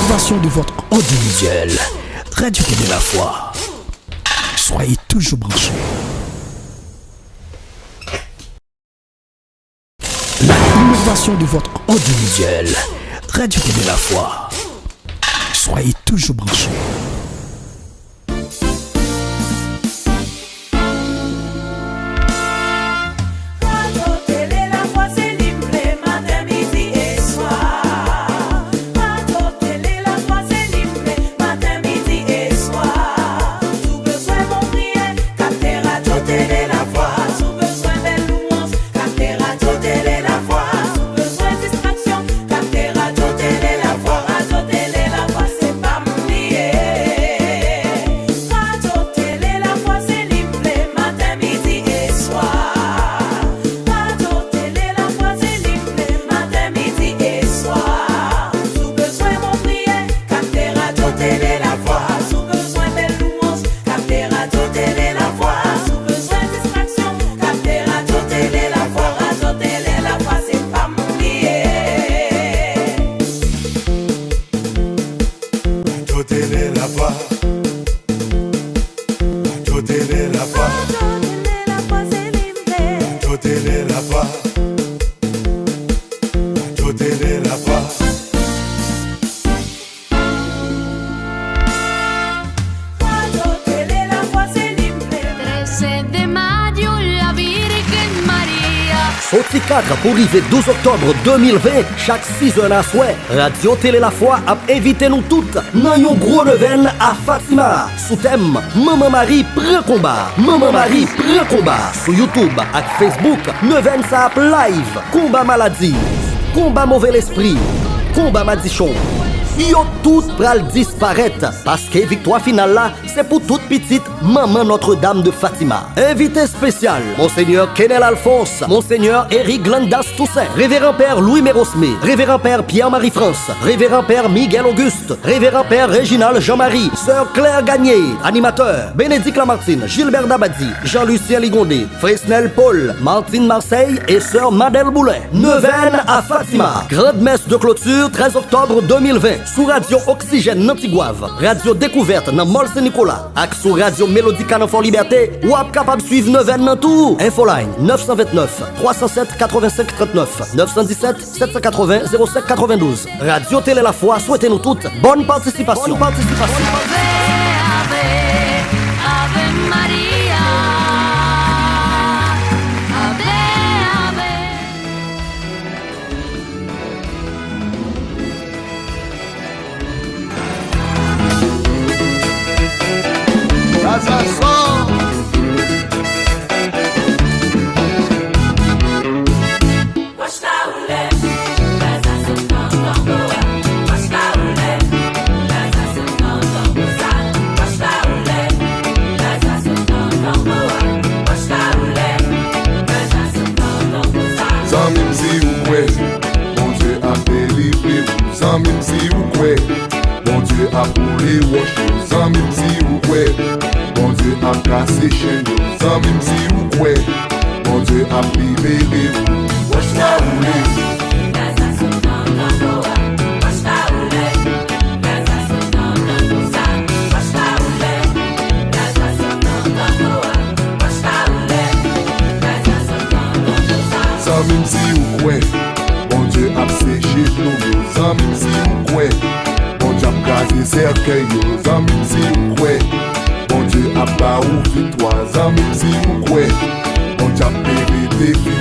L'innovation de votre audiovisuel. Radio Télé La Foi. Soyez toujours branchés. L'innovation de votre audiovisuel. Radio Télé La Foi. Soyez toujours branchés. Pour arriver 12 octobre 2020, chaque 6 heures à souhait, Radio Télé La Foi a invité nous toutes dans un gros neuvaine à Fatima. Sous thème Maman Marie prend combat. Maman Marie prend combat. Sur YouTube et Facebook, neuvaine ça live. Combat maladie, combat mauvais esprit, combat madichon. Yo tout pral disparaître parce que victoire finale là, c'est pour toute petite maman Notre-Dame de Fatima. Invité spécial, Monseigneur Kenel Alphonse, Monseigneur Eric Glandas Toussaint, Révérend Père Louis Mérosmé, Révérend Père Pierre-Marie France, Révérend Père Miguel Auguste, Révérend Père Réginald Jean-Marie, Sœur Claire Gagné, animateur, Bénédicte Lamartine, Gilbert Dabadi, Jean-Lucien Ligondé, Fresnel Paul, Martine Marseille et Sœur Madel Boulin. Neuvaine à Fatima. Grande messe de clôture 13 octobre 2020. Sous Radio Oxygène Nantigouave, Radio Découverte dans Mol Saint-Nicolas, et sous Radio Mélodica dans Fort Liberté, ou êtes capable de suivre Neuvaine dans tout. Infoline 929 307 85 39 917 780 07 92. Radio Télé La Foi, souhaitez-nous toutes bonne participation. Bonne participation. Ave Maria. Même si vous croyez, bon Dieu a pourri wash, sans même si vous croyez, bon Dieu a cassé chez nous, sans même si vous croyez, bon Dieu a privé vous, wash la roulée. Sans même si vous croyez, bon Dieu a séché nous, sans même si vous croyez, bon Dieu a casé cercueil, sans même si vous croyez, bon Dieu a pas ouvert victoire, sans même si vous croyez, bon Dieu a payé des filles.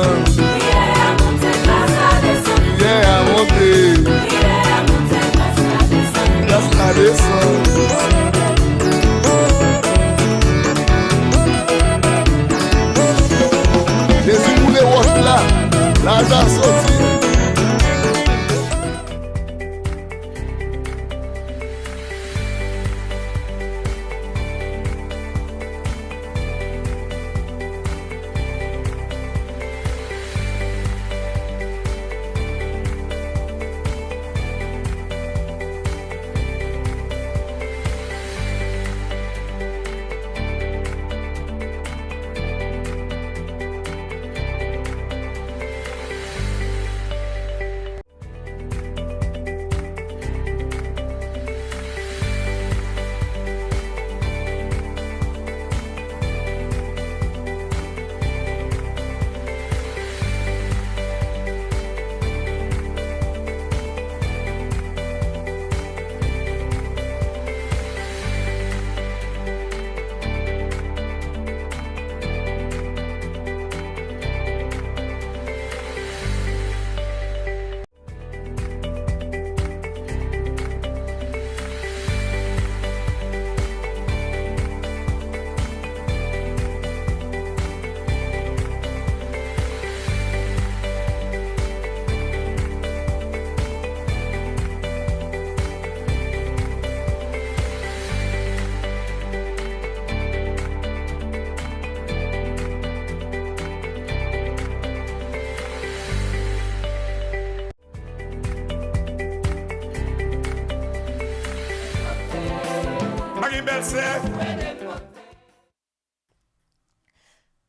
descend. Prière à monter. Grâce à descend. Jésus pour les roches là, Lazare sorti.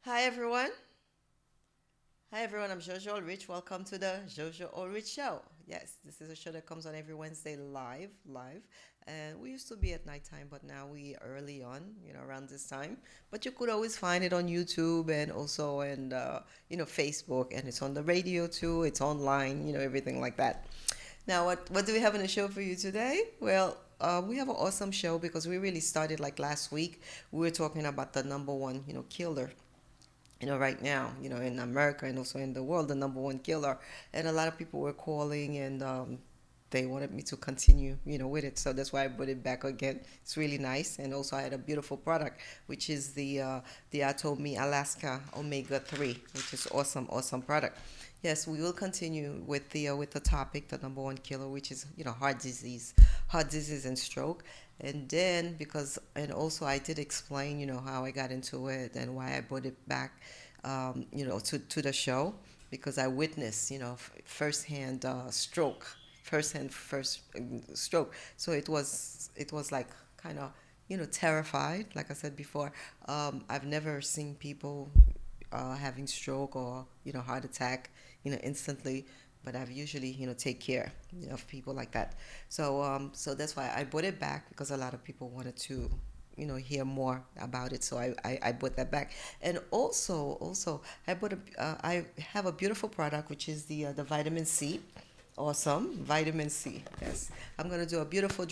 Hi everyone. Hi everyone, I'm Jojo Allrich. Welcome to the Jojo Allrich Show. Yes, this is a show that comes on every Wednesday live. And we used to be at nighttime, but now we early on, around this time. But you could always find it on YouTube and also in, Facebook, and it's on the radio too. It's online, everything like that. Now, what do we have in the show for you today? Well, we have an awesome show because we really started like last week. We were talking about the number one, killer. Right now, in America and also in the world, the number one killer. And a lot of people were calling and they wanted me to continue, with it. So that's why I put it back again. It's really nice. And also I had a beautiful product, which is the Atomy Alaska Omega 3, which is awesome product. Yes, we will continue with the topic, the number one killer, which is, heart disease and stroke. And then also I did explain, how I got into it and why I brought it back, to the show, because I witnessed, firsthand stroke. So it was like kind of, terrified. Like I said before, I've never seen people having stroke or, heart attack, instantly. But I've usually, take care, of people like that. So that's why I brought it back, because a lot of people wanted to, hear more about it. So I brought that back. And also I have a beautiful product, which is the vitamin C. Awesome. Vitamin C. Yes. I'm going to do a beautiful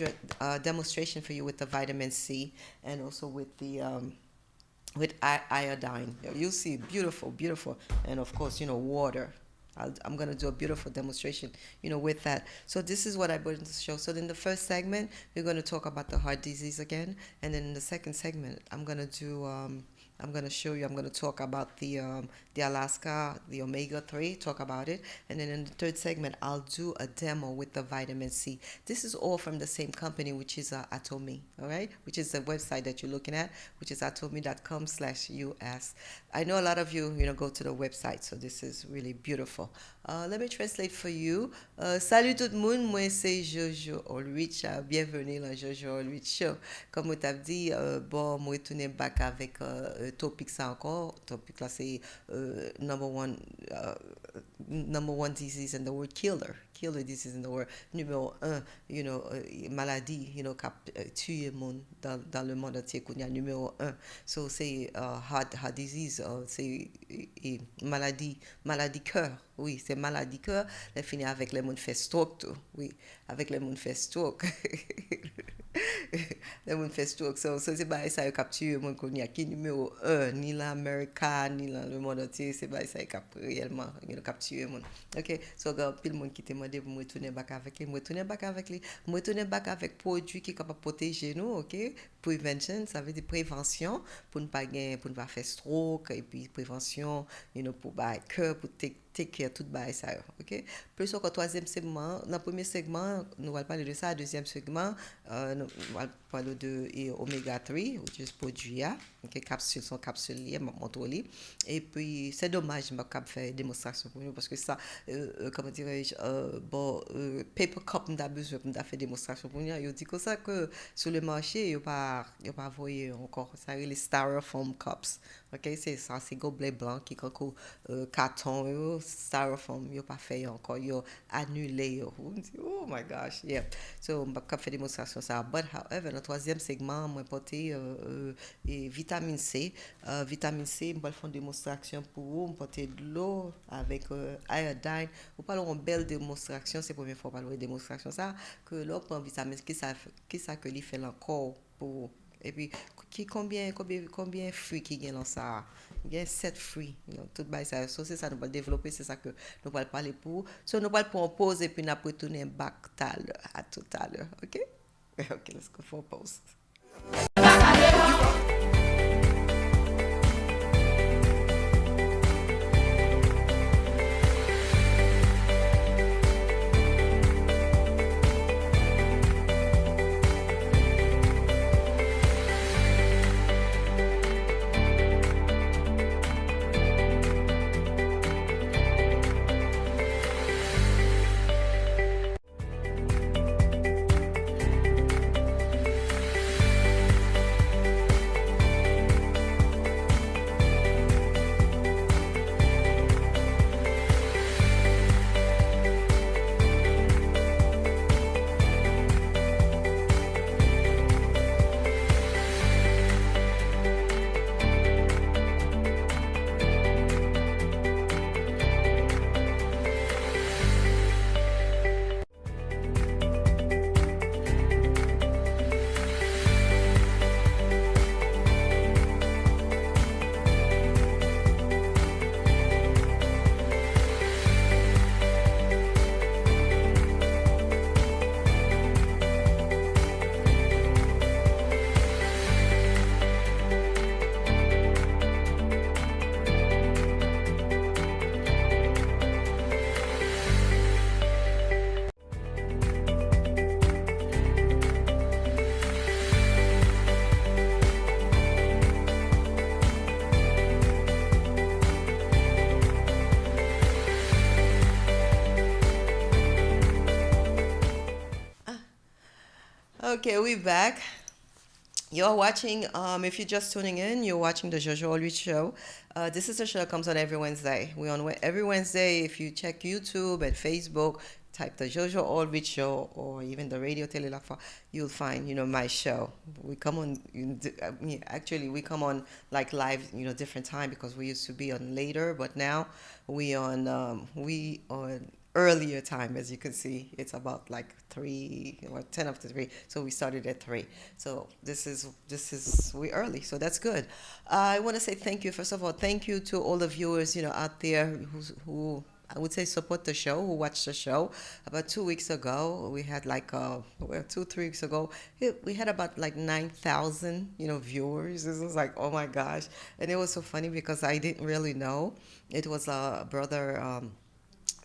demonstration for you with the vitamin C and also with the with iodine. You'll see beautiful. And of course, water. I'm going to do a beautiful demonstration, with that. So this is what I put in the show. So in the first segment, we're going to talk about the heart disease again. And then in the second segment, I'm going to show you, I'm going to talk about the Alaska, the Omega 3, talk about it. And then in the third segment, I'll do a demo with the vitamin C. This is all from the same company, which is Atomy, all right? Which is the website that you're looking at, which is atomy.com/US. I know a lot of you, go to the website, so this is really beautiful. Let me translate for you. Salut tout le monde, moi c'est Jojo Allrich. Bienvenue dans Jojo Allrich Show. Comme je t'ai dit, bon, moi tourner back avec topic ça encore. Topic là c'est number one disease in the world, killer disease in the world. Numéro 1, maladie, qui tue monde dans le monde entier, qu'on y a numéro 1. So c'est heart disease, c'est maladie cœur. Oui, c'est maladie cœur. Elle finit avec les monde fait stroke tout. Oui, avec les monde fait stroke. Le moun fè stroke. So se ba sa yo kapture moun kon ya ki numéro 1 ni la Amerika ni la le monde entier, se ba sa yo kap réellement kapture moun. OK, so ga pile moun ki te mande pou moi tourner back avec lui, moi tourner back avec lui, moi tourner back avec produit qui capable protéger nous, OK? Prevention, ça veut dire prévention pour ne pas gagner, pour ne pas faire stroke et puis prévention, pour ba cœur pour take care tout ba ça, OK? Plus encore troisième segment, dans le premier segment, nous allons parler de ça, deuxième segment, nous allons parler de oméga 3, which is produit, OK, capsule son capsule lié, montre et puis c'est dommage je pas faire démonstration pour nous parce que ça comment dirais-je paper cup n'a besoin pour faire démonstration pour nous. Il dit que ça que sur le marché il pas voyé encore ça les styrofoam cups. OK, c'est ça c'est gobelet blanc qui comme carton styrofoam il pas fait encore il annulé. Oh my gosh, yeah. So on pas faire démonstration ça, but however le troisième segment moi porter vitamine C. Vitamine C, on va faire une démonstration pour vous, on porter de l'eau avec iodine. On parle une belle démonstration, c'est la première fois qu'on parle de démonstration ça que l'eau prend vitamine C qui ça que lui fait encore pour et puis combien fruits qui gagne dans ça. Il y a 7 fruits, tout bail ça. So, c'est ça nous va développer, c'est ça que nous va parler pour. So nous va pour une pause et puis nous retourner back tout à l'heure. OK? OK, let's go for a pause. Okay, we're back. You're watching, if you're just tuning in, you're watching the Jojo Allrich show. This is a show that comes on every Wednesday. We're on every Wednesday. If you check YouTube and Facebook, type the Jojo Allrich show or even the Radio Télé La Foi, you'll find, my show. We come on, actually, we come on like live, different time because we used to be on later, but now we on earlier time. As you can see, it's about like 3 or 10 after 3, so we started at 3. So this is we early, so that's good. I want to say thank you, first of all, thank you to all the viewers out there who I would say support the show, who watched the show. About 2 weeks ago, we had like 2-3 weeks ago, we had about like 9,000 viewers. This was like, oh my gosh. And it was so funny because I didn't really know. It was a brother,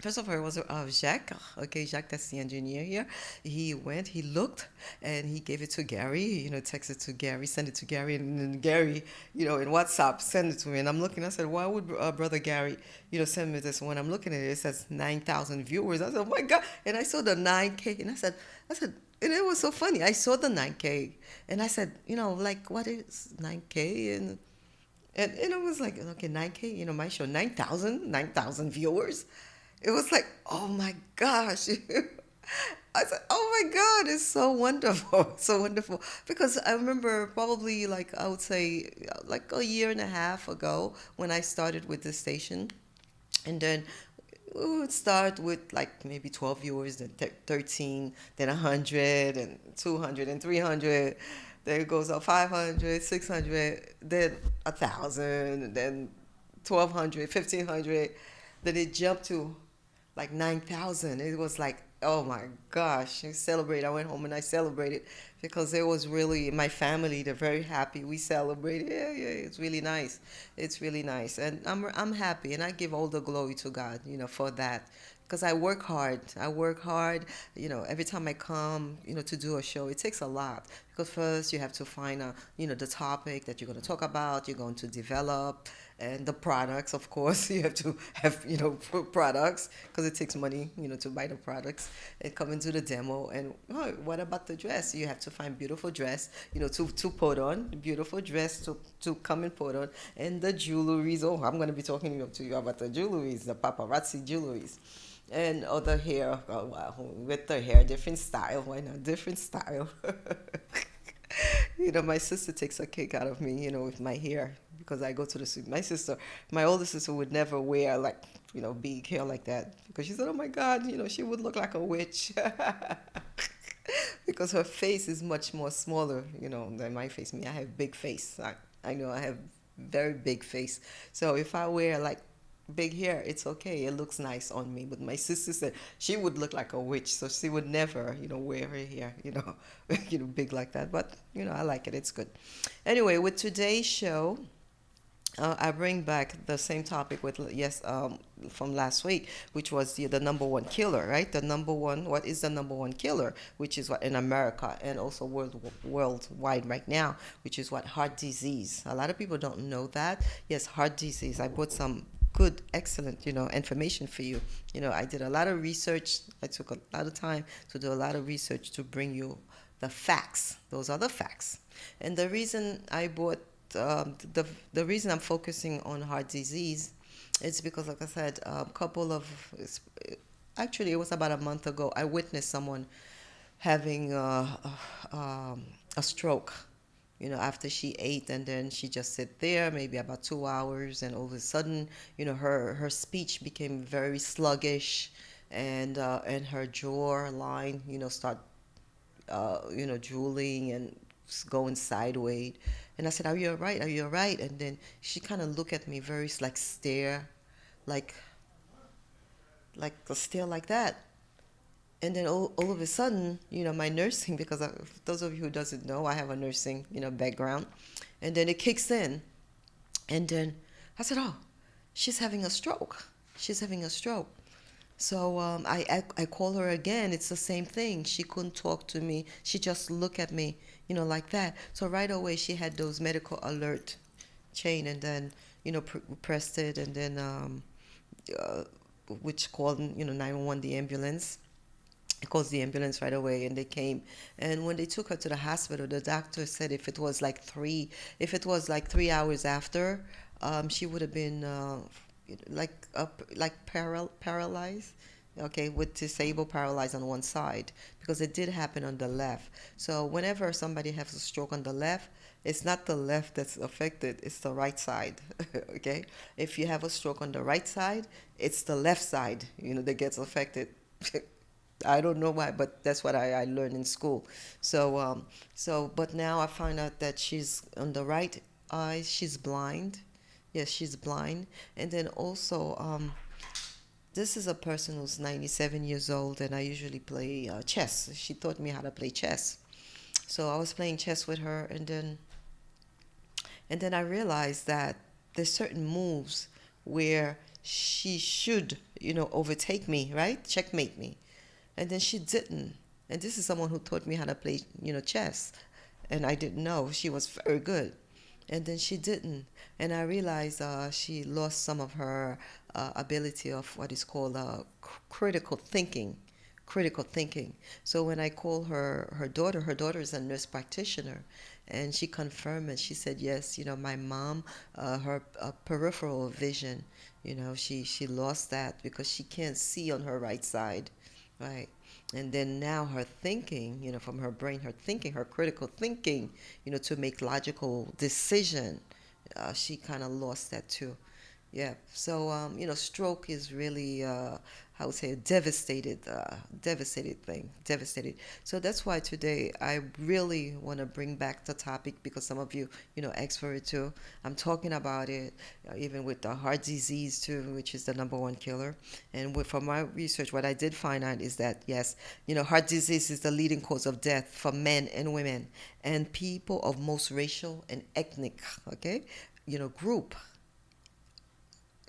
first of all, it was Jacques. Okay, Jacques, that's the engineer here. He went, he looked, and he gave it to Gary. Texted to Gary, sent it to Gary, and then Gary, in WhatsApp, sent it to me. And I'm looking, I said, why would brother Gary, send me this? When I'm looking at it, it says 9,000 viewers. I said, oh my God! And I saw the 9K, and I said, and it was so funny. I saw the 9K, and I said, like, what is 9K? And it was like, okay, 9K, my show, 9,000 viewers. It was like, oh my gosh. I said, oh my God, it's so wonderful. So wonderful. Because I remember probably I would say like a year and a half ago when I started with the station. And then we would start with like maybe 12 viewers, then 13, then 100, and 200, and 300. Then it goes up 500, 600, then 1,000, and then 1,200, 1,500. Then it jumped to like 9,000. It was like, oh my gosh, I celebrated. I went home and I celebrated because it was really my family. They're very happy. We celebrated. Yeah, yeah, it's really nice. It's really nice, and I'm happy, and I give all the glory to God, for that. Because I work hard. I work hard. Every time I come, to do a show, it takes a lot. Because first you have to find the topic that you're going to talk about. You're going to develop, and the products, of course. You have to have, products because it takes money, to buy the products and come into the demo. And what about the dress? You have to find beautiful dress, to put on, beautiful dress to come and put on, and the jewelries. Oh, I'm going to be talking to you about the jewelries, the paparazzi jewelries. And other hair, oh wow, with the hair, different style. Why not different style? My sister takes a kick out of me, with my hair because I go to the suit. My older sister would never wear like, big hair like that because she said, oh my God, she would look like a witch. Because her face is much more smaller, than my face. Me, I have big face. I know I have very big face. So if I wear like big hair, it's okay. It looks nice on me. But my sister said she would look like a witch, so she would never, wear her hair, big like that. But I like it. It's good. Anyway, with today's show, I bring back the same topic with from last week, which was the number one killer, right? The number one. What is the number one killer? Which is what in America and also worldwide right now, which is what heart disease. A lot of people don't know that. Yes, heart disease. I put some good, excellent, information for you. I did a lot of research. I took a lot of time to do a lot of research to bring you the facts. Those are the facts. And the reason I bought the reason I'm focusing on heart disease is because, like I said, actually it was about a month ago, I witnessed someone having a stroke, after she ate, and then she just sit there maybe about 2 hours, and all of a sudden, her speech became very sluggish, and her jaw line, start drooling and going sideways. And I said, "Are you all right? Are you all right?" And then she kind of looked at me very like stare, like a stare like that. And then all of a sudden, my nursing, because those of you who doesn't know, I have a nursing, background. And then it kicks in. And then I said, oh, she's having a stroke. She's having a stroke. So I call her again. It's the same thing. She couldn't talk to me. She just looked at me, like that. So right away, she had those medical alert chain, and then, pressed it, and then which called, 911, the ambulance. It calls the ambulance right away, and they came. And when they took her to the hospital, the doctor said if it was like 3 hours after, she would have been paralyzed, okay, with disabled, paralyzed on one side, because it did happen on the left. So whenever somebody has a stroke on the left, it's not the left that's affected, it's the right side. Okay, if you have a stroke on the right side, it's the left side, that gets affected. I don't know why, but that's what I learned in school. But now I find out that she's on the right eye, she's blind. Yes, she's blind. And then also, this is a person who's 97 years old, and I usually play chess. She taught me how to play chess. So I was playing chess with her, and then I realized that there's certain moves where she should, overtake me, right? Checkmate me. And then she didn't. And this is someone who taught me how to play, chess. And I didn't know. She was very good. And then she didn't. And I realized she lost some of her ability of what is called critical thinking. Critical thinking. So when I call her daughter is a nurse practitioner. And she confirmed it. She said, yes, my mom, her peripheral vision, she lost that because she can't see on her right side. Right. And then now her thinking, from her brain, her critical thinking, to make logical decision, she kind of lost that too. Yeah. So stroke is really I would say a devastated thing, devastated. So that's why today I really want to bring back the topic because some of you asked for it too. I'm talking about it, even with the heart disease too, which is the number one killer. And from my research, what I did find out is that yes, heart disease is the leading cause of death for men and women and people of most racial and ethnic, okay, group.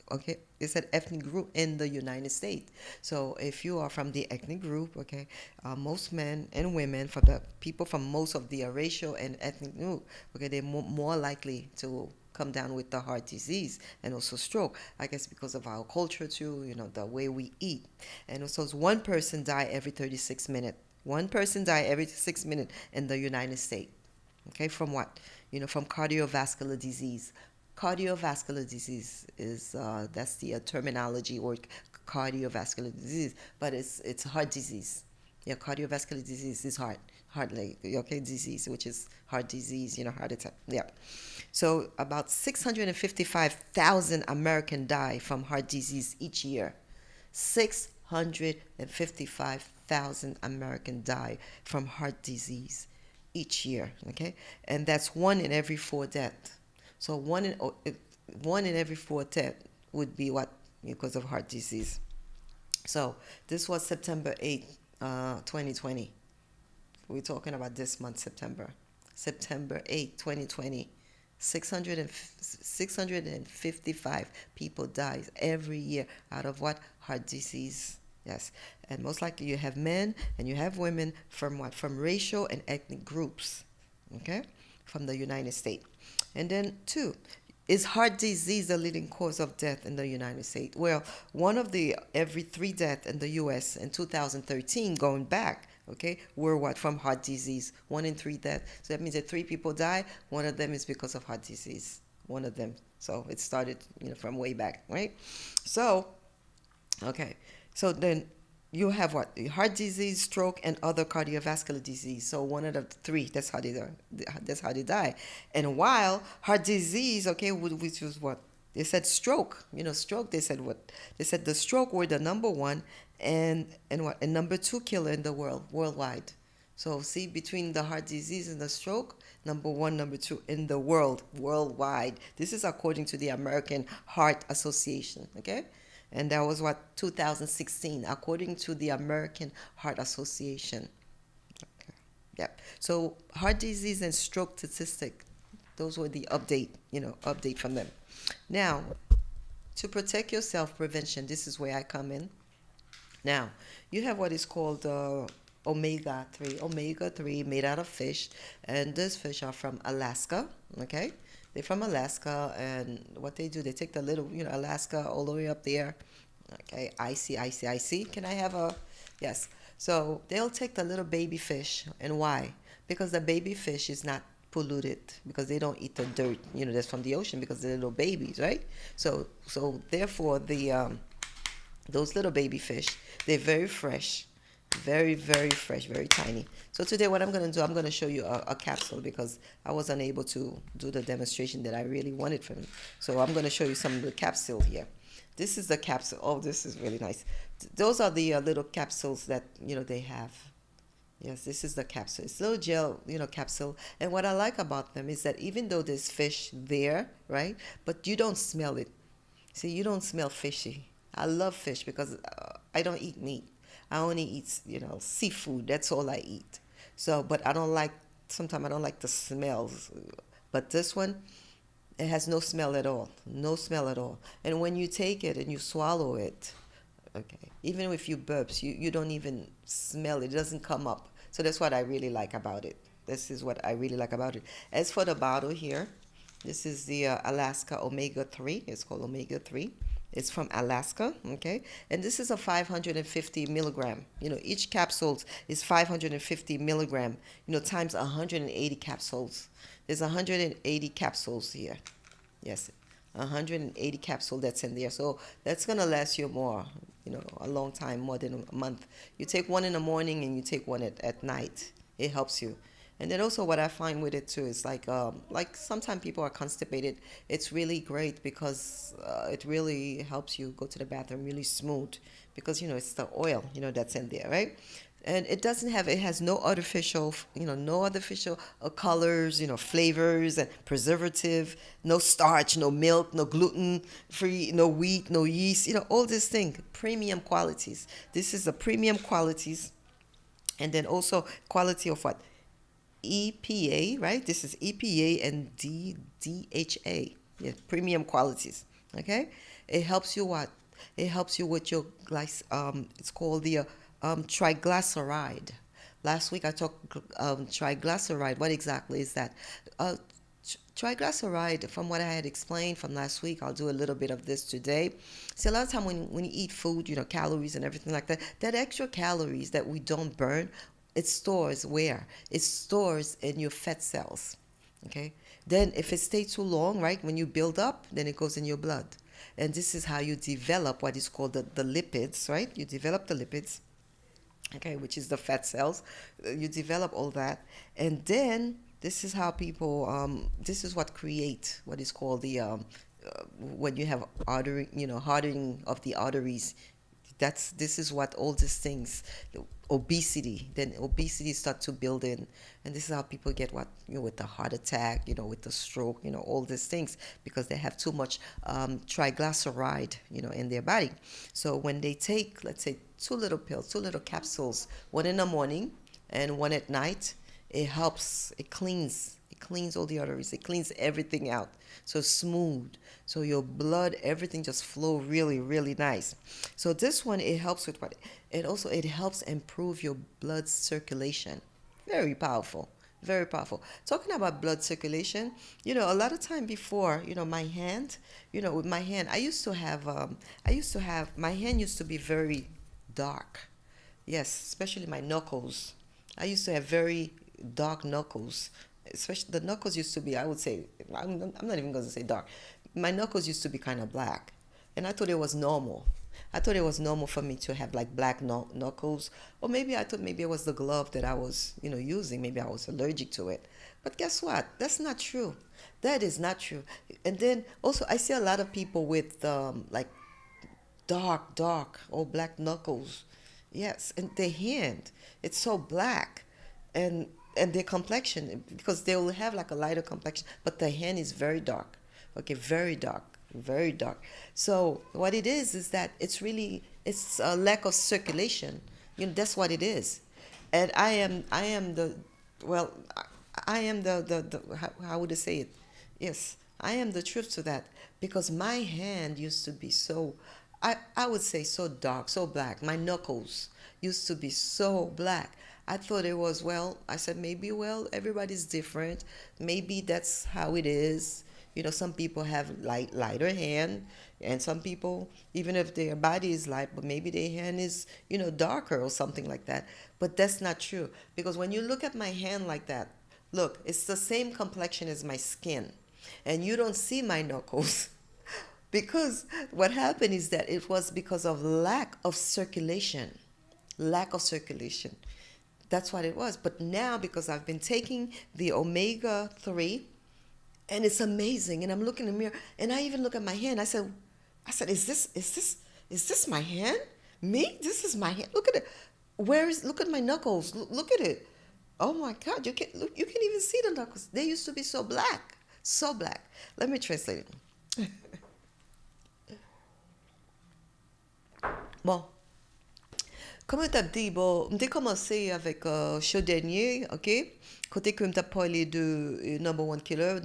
Okay, it's an ethnic group in the United States. So if you are from the ethnic group, okay, most men and women, from the people from most of the racial and ethnic group, okay, they're more likely to come down with the heart disease and also stroke. I guess because of our culture too, the way we eat. And also one person die every 36 minutes. One person die every 6 minutes in the United States. Okay, from what? From cardiovascular disease. Cardiovascular disease is that's the terminology, or cardiovascular disease, but it's heart disease. Yeah, cardiovascular disease is heart like okay disease, which is heart disease, heart attack. Yeah. So about 655,000 Americans die from heart disease each year. 655,000 Americans die from heart disease each year. Okay, and that's one in every four deaths. So one in every four deaths would be what? Because of heart disease. So this was September 8th, 2020. We're talking about this month, September. September 8th, 2020. 655 people die every year out of what? Heart disease. Yes. And most likely you have men and you have women from what? From racial and ethnic groups. Okay? From the United States. And then two, is heart disease the leading cause of death in the United States? Well, one of the every three deaths in the U.S. in 2013, going back, okay, were what? From heart disease. 1 in 3 deaths. So that means that 3 people die. One of them is because of heart disease. One of them. So it started, from way back, right? So, okay. So then you have what? Heart disease, stroke, and other cardiovascular disease. So one of the 3, that's how they die. That's how they die. And while heart disease, okay, which was what? They said stroke. Stroke, they said what? They said the stroke were the number 1 and what? And number 2 killer in the worldwide. So see, between the heart disease and the stroke, number 1, number 2 in the worldwide. This is according to the American Heart Association, okay? And that was what? 2016, according to the American Heart Association. Okay. Yep. So heart disease and stroke statistic, those were the update from them. Now, to protect yourself, prevention, this is where I come in. Now, you have what is called omega-3. Omega-3 made out of fish, and these fish are from Alaska, okay? They're from Alaska, and what they do, they take the little, Alaska all the way up there. Okay, icy. Can I have a, yes. So they'll take the little baby fish, and why? Because the baby fish is not polluted, because they don't eat the dirt, that's from the ocean, because they're little babies, right? So therefore, those little baby fish, they're very fresh. Very, very fresh, very tiny. So today what I'm going to do, I'm going to show you a capsule because I was unable to do the demonstration that I really wanted from you. So I'm going to show you some of the capsule here. This is the capsule. Oh, this is really nice. Those are the little capsules that, they have. Yes, this is the capsule. It's a little gel, capsule. And what I like about them is that even though there's fish there, right, but you don't smell it. See, you don't smell fishy. I love fish because I don't eat meat. I only eat, seafood. That's all I eat. So, but sometimes I don't like the smells. But this one, it has no smell at all. No smell at all. And when you take it and you swallow it, okay, even if you burps, you don't even smell it. It doesn't come up. So that's what I really like about it. This is what I really like about it. As for the bottle here, this is the Alaska Omega-3. It's called Omega-3. It's from Alaska, okay? And this is a 550 milligram. Each capsule is 550 milligram, times 180 capsules. There's 180 capsules here. Yes, 180 capsules that's in there. So that's going to last you more, a long time, more than a month. You take one in the morning and you take one at night. It helps you. And then also what I find with it too is like sometimes people are constipated. It's really great because it really helps you go to the bathroom really smooth because it's the oil that's in there, right? And it has no artificial no artificial colors, flavors and preservative, no starch, no milk, no gluten free, no wheat, no yeast, all these things, premium qualities. This is the premium qualities. And then also quality of what? EPA, right? This is EPA and DHA. Yeah, premium qualities. Okay, it helps you what? It helps you with your it's called the triglyceride. Last week I talked triglyceride. What exactly is that? Triglyceride, from what I had explained from last week, I'll do a little bit of this today. See, a lot of time when you eat food, calories and everything like that, that extra calories that we don't burn, it stores where? It stores in your fat cells. Okay? Then if it stays too long, right, when you build up, then it goes in your blood. And this is how you develop what is called the lipids, right? You develop the lipids, okay, which is the fat cells. You develop all that. And then this is how people, this is what create what is called the, when you have artery, hardening of the arteries. This is what all these things, obesity, then obesity start to build in. And this is how people get what, with the heart attack, with the stroke, all these things, because they have too much triglyceride, in their body. So when they take, let's say, two little pills, two little capsules, one in the morning and one at night, it helps, it cleans all the arteries, it cleans everything out, so smooth, so your blood, everything just flow really, really nice. So this one, it helps with what? It helps improve your blood circulation. Very powerful, very powerful. Talking about blood circulation, a lot of time before, my hand, with my hand, I used to have, my hand used to be very dark. Yes, especially my knuckles. I used to have very dark knuckles. Especially the knuckles used to be, I would say, I'm not even going to say dark. My knuckles used to be kind of black. And I thought it was normal. I thought it was normal for me to have like black knuckles. Or maybe I thought maybe it was the glove that I was, using. Maybe I was allergic to it. But guess what? That's not true. That is not true. And then also I see a lot of people with like dark, or black knuckles. Yes, and their hand, it's so black. And their complexion, because they will have like a lighter complexion, but the hand is very dark. Okay, very dark, very dark. So what it is that it's a lack of circulation. That's what it is. And I am the how would I say it? Yes, I am the truth to that, because my hand used to be so, I would say so dark, so black. My knuckles used to be so black. I thought it was, I said maybe, everybody's different. Maybe that's how it is. Some people have lighter hand, and some people, even if their body is light, but maybe their hand is, darker or something like that. But that's not true, because when you look at my hand like that, look, it's the same complexion as my skin, and you don't see my knuckles. Because what happened is that it was because of lack of circulation. Lack of circulation. That's what it was. But now, because I've been taking the omega-3, and it's amazing, and I'm looking in the mirror, and I even look at my hand. I said, is this my hand? Me? This is my hand. Look at it. Look at my knuckles. Look at it. Oh my God, you can even see the knuckles. They used to be so black. So black. Let me translate it. Bon. Comme tu as dit, bon, je commencé avec show dernier, ok? Côté que tu as parlé de number one killer,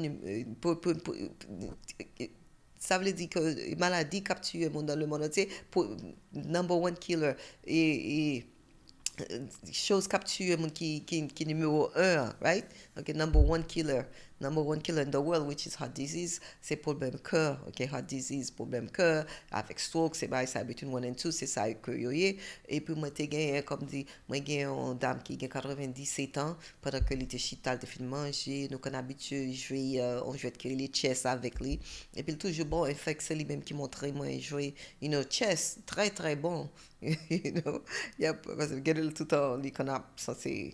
ça veut dire que maladie capture le monde dans le monde entier, pour number one killer et chose capture le monde qui numéro un, right? Ok, number one killer number one killer in the world, which is heart disease, c'est problème cœur, ok, heart disease, problème cœur, avec stroke, c'est bah, ça between 1 and 2, c'est ça que yo yé. Et puis, moi, t'ai gagné, comme dit, moi, j'ai une dame qui a 97 ans, pendant que l'été chital, te fait manger, nous, qu'on habitué, on jouait de les chess avec lui. Et puis, toujours bon, en fait, c'est lui-même qui montrait, moi, jouer, chess, très, très bon. Parce que get tout temps, li qu'on a censé,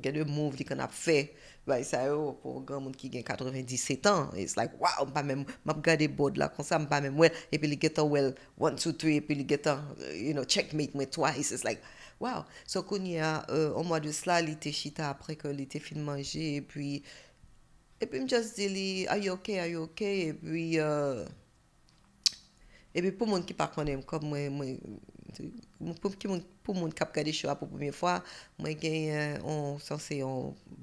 get le move, li qu'on a fait, bah, ça, pour un grand monde qui a 97 ans, it's like, wow, pas même, m'a regardé board là, comme ça, pas même, well, et puis, il get a well, 1, 2, 3, et puis, il get a, checkmate, mais twice, it's like, wow. So, qu'on y a, au mois de cela, il était chita après que il était fin de manger, et puis, me just dit, are you okay, et puis, pour mon qui pas connaît comme moi pour mon qui a regardé show pour la première fois, moi j'ai un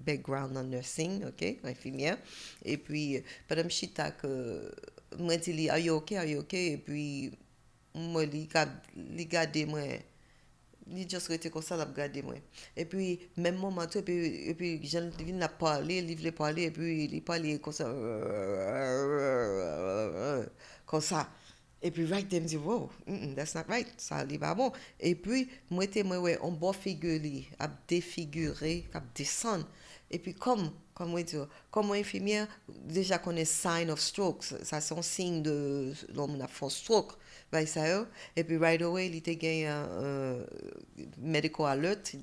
background en nursing, ok, infirmière. Et puis, pendant chita que moi dit are you okay, et puis moi li garder moi il juste resté comme ça, il a regardé moi. Et puis, même moment, et puis je viens de parler, il voulait parler, et puis il parlait comme ça. Comme ça. Et puis, right there, me dit, wow, that's not right, ça n'est pas bon. Et puis, moi, ouais, on bon figure, à défigurer, à descendre. Et puis, comme infirmière, déjà qu'on est sign of stroke, ça c'est un signe de l'homme a fait stroke. Bah, ça, et puis, right away, il était gagné un medical alert,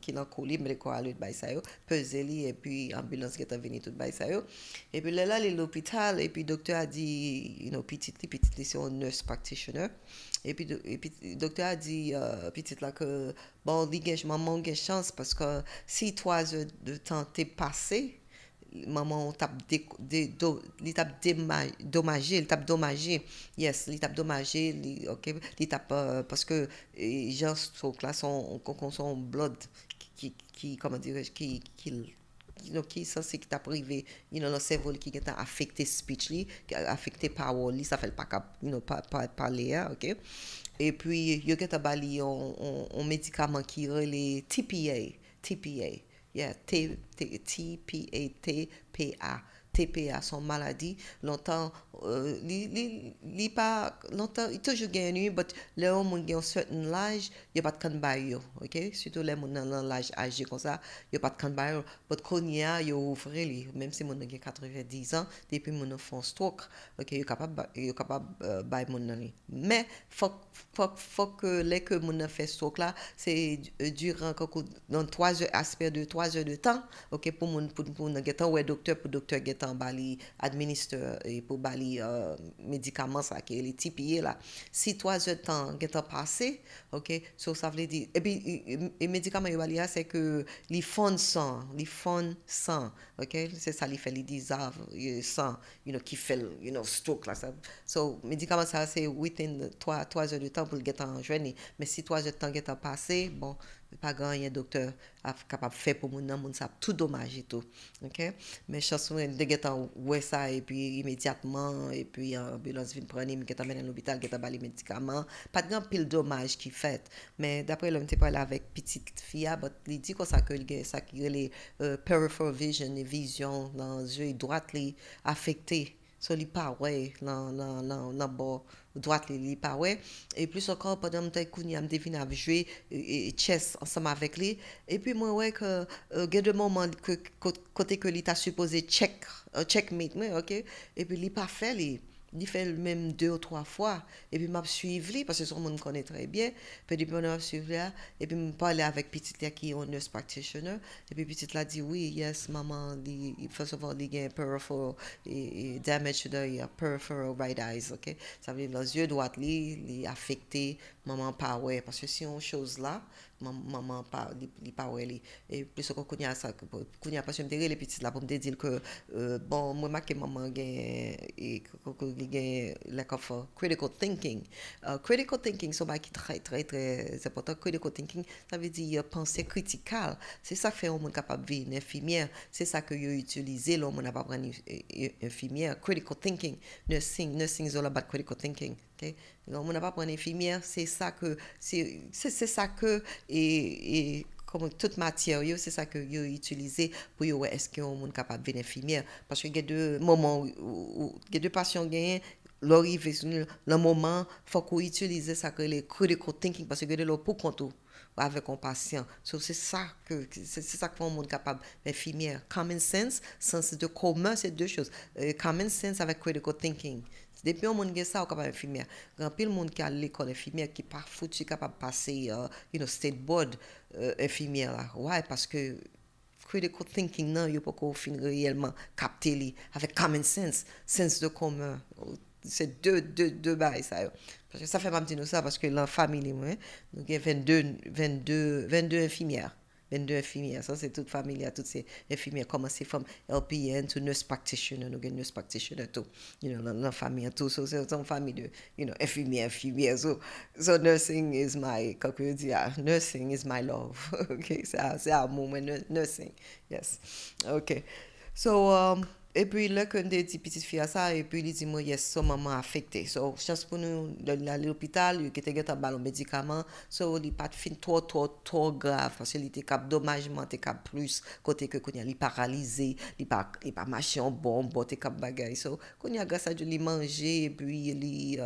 qui a collé medical alert, bah, ça, pesé, et puis, ambulance qui est venue, tout, bah, ça, et puis, là, il est à l'hôpital, et puis, le docteur a dit, petit, c'est un nurse practitioner, et puis, docteur a dit, petit, là, que, bon, maman a chance, parce que si 3 heures de temps t'es passé, maman tape dommagé, yes, il tape dommagé, ok, il tape parce que les gens sont là sont blood qui comment dire qui censé qui t'a privé le cerveau qui est affecté speech qui affecté parole ça fait pas pas parler, ok. Et puis il y a un médicament qui est TPA. Yeah, TPA, son maladie. Longtemps, longtemps, il toujours gagné, mais les gens qui ont un certain âge, il n'y a pas de canbaille, ok? Surtout les gens dans l'âge âgé comme ça, il n'y a pas de canbaille. Mais quand il y a, il ouvre, même si mon a 90 ans, depuis mon font stroke, ok, il est capable de bailler mon année. Mais, faut que les que mon fait stroke là, c'est durant dans 3 heures, aspect de 3 heures de temps, ok, pour docteur en bali administre et pour bali médicaments ça qui est les TPA là si 3 heures de temps get passé, ok, so ça veut dire et puis les médicaments yo bali c'est que les fonds sang, ok, c'est ça les fait les dissolve sang qui fait stroke là ça. So médicaments ça c'est within 3 heures de temps pour get en journée, mais si 3 heures de temps get passé, bon pas grand docteur capable de faire pour mon ça tout dommage et tout, ok, mais chanson de getan ouais ça et puis immédiatement et puis ambulance vient prendre me getan à l'hôpital getan ba les médicaments pas de grand pile dommage qui fait, mais d'après l'homme t'ai parlé avec petite fille il dit comme ça que ça qui les peripheral vision et vision dans yeux droite li affecté. So li pa ouais nan bord droite li pa ouais, et plus encore pendant m'te kounya me devine à jouer chess ensemble avec lui, et puis moi ouais que il de moment que côté que li t'a supposé checkmate, ok, et puis li pas fait il fait le même 2 ou 3 fois, et puis m'a suivi parce que son monde connaît très bien, puis depuis on suivi là, et puis me parler avec petite là qui est un nurse practitioner, et puis petite là dit oui, yes maman, first of all il y a peripheral damage to the peripheral right eyes, ok, ça veut dire les yeux droits li affecté, maman pas ouais, parce que si on chose là maman pas li pas ouais, et plus qu'on connaît ça connaît parce que me dire les petites là pour me dire que bon moi ma que maman gain et lack of critical thinking. Critical thinking so qui très très très important. Critical thinking ça veut dire pensée critique, c'est ça fait on est capable de vivre infirmière, c'est ça que yo utiliser l'homme n'a pas prendre infirmière. Critical thinking, nursing is all about critical thinking, ok. Donc on n'a pas prendre infirmière, c'est ça que et comme toute matière, c'est ça que yo utilisé pour yo est-ce que on capable de devenir infirmière parce que il y a deux moments il y a deux patients gagnent l'arrivée le moment faut qu'on utilise ça que les critical thinking parce que le pour contrôle avec un patient. So, c'est ça que un monde capable d'infirmière. Common sense, sens de commun, c'est deux choses. Common sense avec critical thinking. Depuis un monde qui ça, on capable d'infirmière. Grand pile monde qui a l'école infirmière qui pas foutu capable de passer, state board infirmière là. Ouais, parce que critical thinking non, il pas qu'on fin réellement capter li avec common sense, sens de commun. C'est deux bails ça yo. Parce que ça fait pas dire nous ça parce que la famille moi nous avons 22 infirmières. 22 infirmières, ça c'est toute famille, toutes ces infirmières, commencer from LPN to nurse practitioner, nous avons nurse practitioner tout, la famille tout, so c'est une famille de, infirmières, so nursing is my, nursing is my love, okay, c'est amour, nursing, yes, okay, so, et puis là, quand des petites filles à ça, et puis il dit, moi, yes, so maman affectée. So, chance pour nous d'aller à l'hôpital, il était un ballon médicament, so, il pas de fin trop grave, parce qu'il était cap dommagement, t'es cap plus, côté que, il est paralysé, il pas marché en bombe, t'es cap bagaille. So, quand il a grâce à Dieu, il manger, et puis il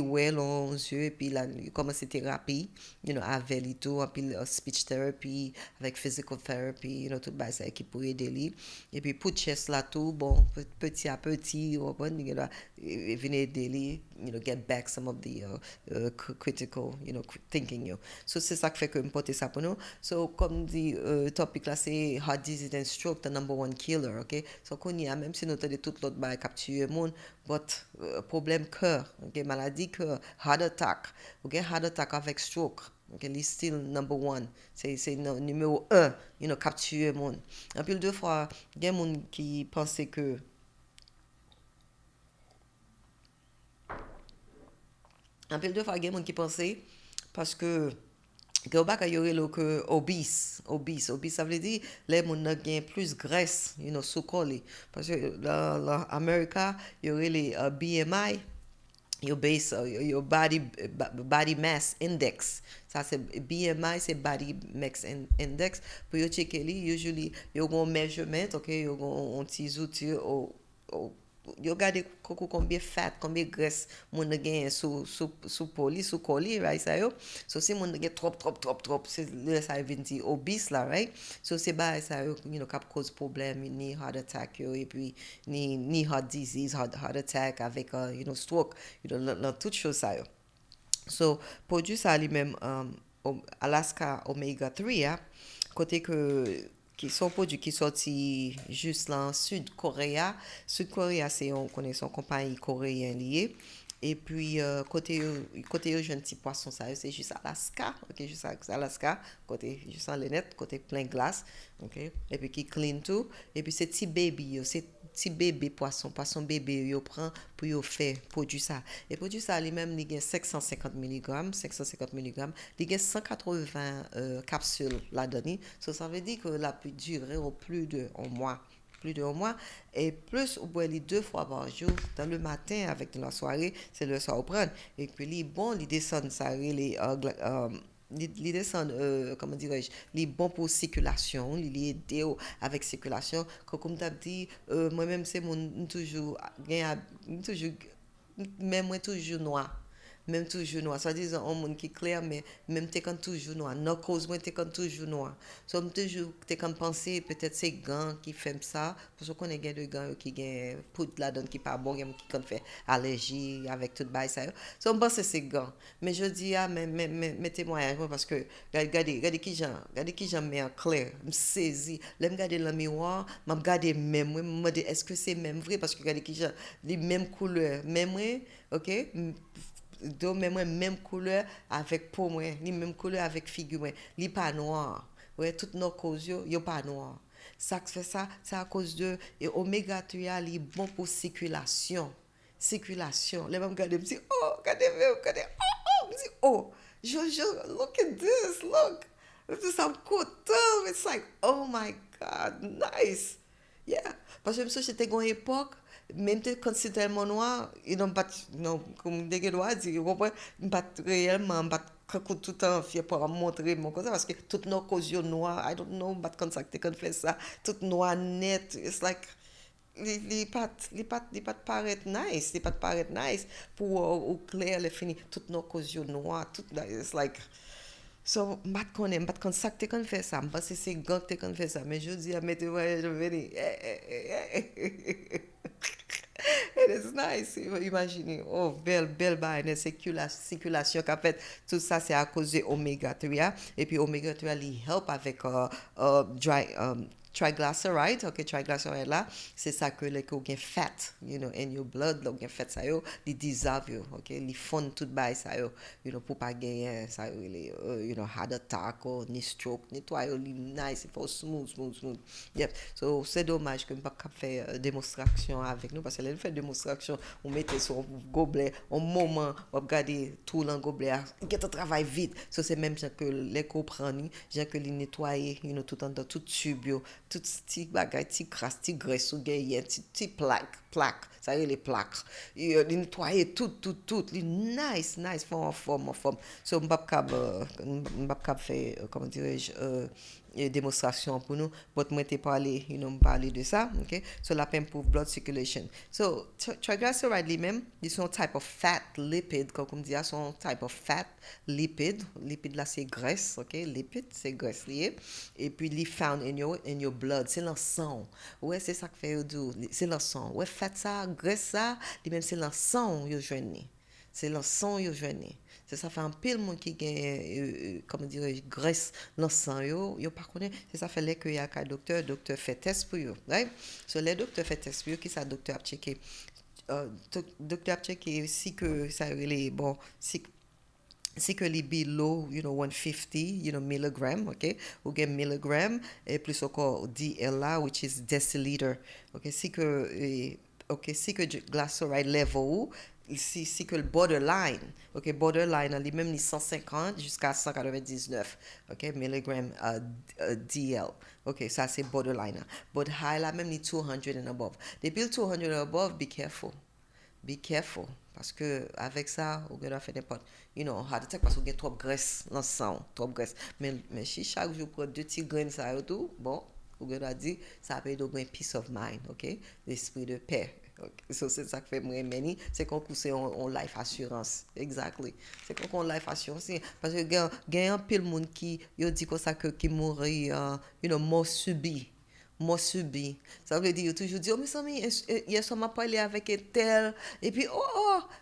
ouais, aux yeux, et puis là, il commence thérapie, avec lui tout, puis speech therapy, avec physical therapy, tout ça qui pourrait aider lui. Et puis, pour chest là tout bon petit à petit ou bon venir daily get back some of the critical thinking so c'est ça qui fait que me porter ça pour nous so comme dit topic là c'est heart disease and stroke the number one killer okay so qu'on y a même si nous t'as tout l'autre bail capturer monde but problème cœur okay maladie cœur heart attack avec stroke. Okay, it's still number one. C'est numéro un, capturer le monde. Et puis, deux fois, il y a des gens qui pensaient que. En plus, deux fois, il y a des gens qui pensaient parce que. Il y aurait le obese, ça veut dire les gens ont plus graisse, sous collé. Parce que dans l'Amérique, il y aurait les BMI. Your body mass index. Ça c'est BMI, c'est body mass index. Pour yo checker li, usually yo gon measurement, okay, yo gon un petit outil yo gade combien fat, combien graisse moun gen sous poli, sous colis, right ça yo. So si moun gen trop, c'est là ça veut dire obese là, right? So c'est ba ça yo, cap cause problème ni heart attack yo et puis ni heart disease, heart attack avec stroke, toute chose ça yo. So produit ça lui-même Alaska Omega 3 hein, côté que qui sont produits qui sorti juste là en Sud-Corée, c'est on connaît son compagnie coréen lié et puis côté jeune petit poisson ça c'est juste Alaska, OK, juste Alaska, côté juste en lunette, côté plein glace, OK, et puis qui clean tout et puis c'est petit baby, c'est petit bébé poisson bébé yo prend pour yo faire produit ça et produit ça lui-même il gagne 550 mg il gagne 180 capsules là-dedans ça veut dire que la peut durer au plus de un mois et plus ou boire les 2 fois par jour dans le matin avec la soirée c'est le soir au prendre et puis les bon les descend ça les descend comment dirais-je les bons pour circulation les aider avec circulation comme tu as dit moi-même c'est mon toujours même moi toujours noir même toujours noir ça disant un monde qui clair mais même t'es quand toujours noir non cause moi t'es quand toujours noir so toujours t'es quand penser peut-être c'est gants qui fait ça parce qu'on est gain de gants qui gain poudre là-dedans qui pas bon qui quand fait allergie avec tout bail ça so on pense c'est gants mais je dis mais mettez-moi parce que regardez qui j'en mets en clair me saisi là me regarder le miroir m'a regarder même moi me dire est-ce que c'est même vrai parce que regardez qui j'en les mêmes couleurs même OK do même couleur avec peau moi ni même couleur avec figure moi li pas noir ouais toutes nos causes yo pas noir ça fait ça c'est à cause de et oméga 3 li bon pour circulation les même regarder me dit oh regardez oh me dit oh Jojo look at this look this is some cool stuff it's like oh my god nice yeah parce que j'étais à une époque même quand c'était tellement noir ils n'ont pas non comme des gars dire pas réellement pas tout le temps fier pour montrer mon côté parce que tout nos causes noir I don't know but quand ça qu'on fait ça tout noir net it's like les pas paraître nice les pas paraître nice pour au clair les fini tout nos causes noir tout it's like so pas qu'on ça que qu'on fait ça parce que c'est gang que qu'on fait ça mais je dis à mettre je venir it is nice. Imaginez, oh, belle baine, circulation qu'a fait. Tout ça, c'est à cause de oméga 3. Et puis, oméga 3, il help avec triglyceride. OK, triglyceride là, c'est ça que les gain fat, in your blood, là, gain fat ça yo, il dissolve yo, OK, il fond tout bail ça yo, pour pas gagner ça yo, heart attack ou ni stroke, nettoyer yo, nice, il faut smooth. Yep. So, c'est dommage que pas faire démonstration avec nous parce que là, fait démonstration, on mettait sur gobelet, au moment, on regarder tout dans gobelet, il travail vite. So, c'est même que les comprendre, j'ai que les nettoyer, tout en dans tout tube yo, tout petit bagay, petit crasse, petit graisse ou gayen, petit plaque, ça y est les plaques. Il nettoyer tout, les nice, forme. So, m'bap kab fait, comment dirais-je, démonstration pour nous, but moi t'ai parlé, parler de ça, okay? So, la peine pour blood circulation. So, triglyceride lui-même, ils sont type of fat lipid, comme on dit, sont type of fat lipid là c'est graisse, okay? Lipid, c'est graisse lié. Et puis, les found in your blood, c'est le sang. Ouais, c'est ça que fait c'est le sang. Ouais, fat ça, graisse ça, lui-même c'est le sang, yo joine. C'est le sang, yo joine. C'est ça fait un pile monde qui gagne comment dire graisse dans sang yo pas connaît c'est ça fait les que y a qu'un docteur fait test pour yo right so les docteurs fait test pour yo qui ça docteur a checké docteur a checké si que ça bon si que les below 150 milligram okay ou get milligram et plus encore DL là which is deciliter okay si que glyceride level si que le borderline, ok, borderline, il même 150 jusqu'à 199, ok, milligram DL, ok, ça c'est borderline. But high là même 200 and above. Depuis 200 and above, be careful, parce que avec ça, on va faire n'importe, heart attack parce qu'on a trop de graisse dans le sang, trop de graisse. Mais si chaque jour prend 2 petits grains ça et tout, bon, on va dire ça peut donner peace of mind, ok, l'esprit de paix. Okay. So, c'est ça que fait moi meni c'est qu'on pousse on life assurance exactly c'est qu'on life assurance parce que gagne un pile monde qui yo dit comme ça que qui mourir mort subi ça veut dire toujours dire oh mais ça hier soir m'a parlé avec un tel et puis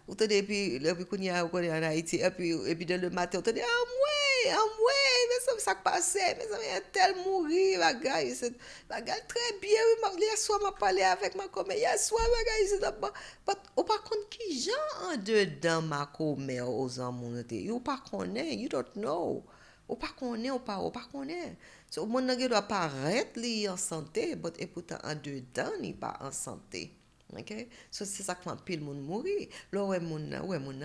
ou te et puis qu'on y a en Haïti et puis dans le matin on te dit mais ça passait mais ça un tel mourir bagay c'est bagay très bien hier soir m'a parlé avec ma comme hier soir bagay c'est ou par contre qui gens en dedans ma comme aux amours ou pas connaît you don't know ou pas connaît so mon nèg doit paraître li en santé but et pourtant en dedans il pas en santé ok so c'est ça quand pile monde mourir là ouais mon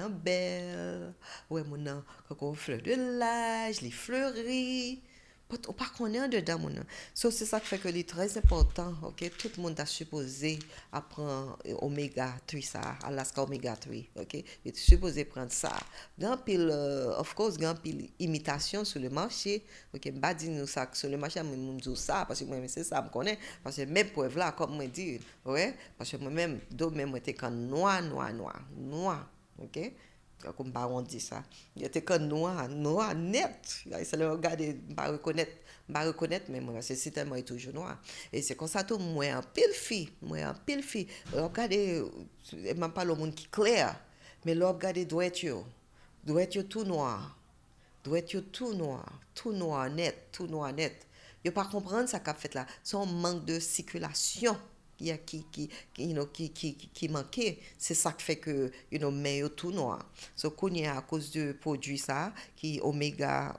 belle ouais mon quand fleur de l'âge les fleuris but ou pas connaît dedans mon so c'est ça qui fait que c'est très important ok tout le monde a supposé apprendre oméga 3 ça Alaska oméga 3 ok il est supposé prendre ça grand pile of course grand pile imitation sur le marché ok pas dire nous ça sur le marché moi me ça parce que moi c'est ça me connaît parce que même preuve là comme moi dire ouais parce que moi même moi était quand noir ok comme pas on dit ça il était que noir net c'est le regarder pas reconnaître mais moi c'est tellement toujours noir et c'est comme ça tout moi en pile fille regardez même pas le monde qui clair mais là regardez doit être tout noir net yo pas comprendre ça qu'a fait là son manque de circulation il y a qui manquait c'est ça qui fait que mais tout noir so qu'on y a à cause de produit ça qui oméga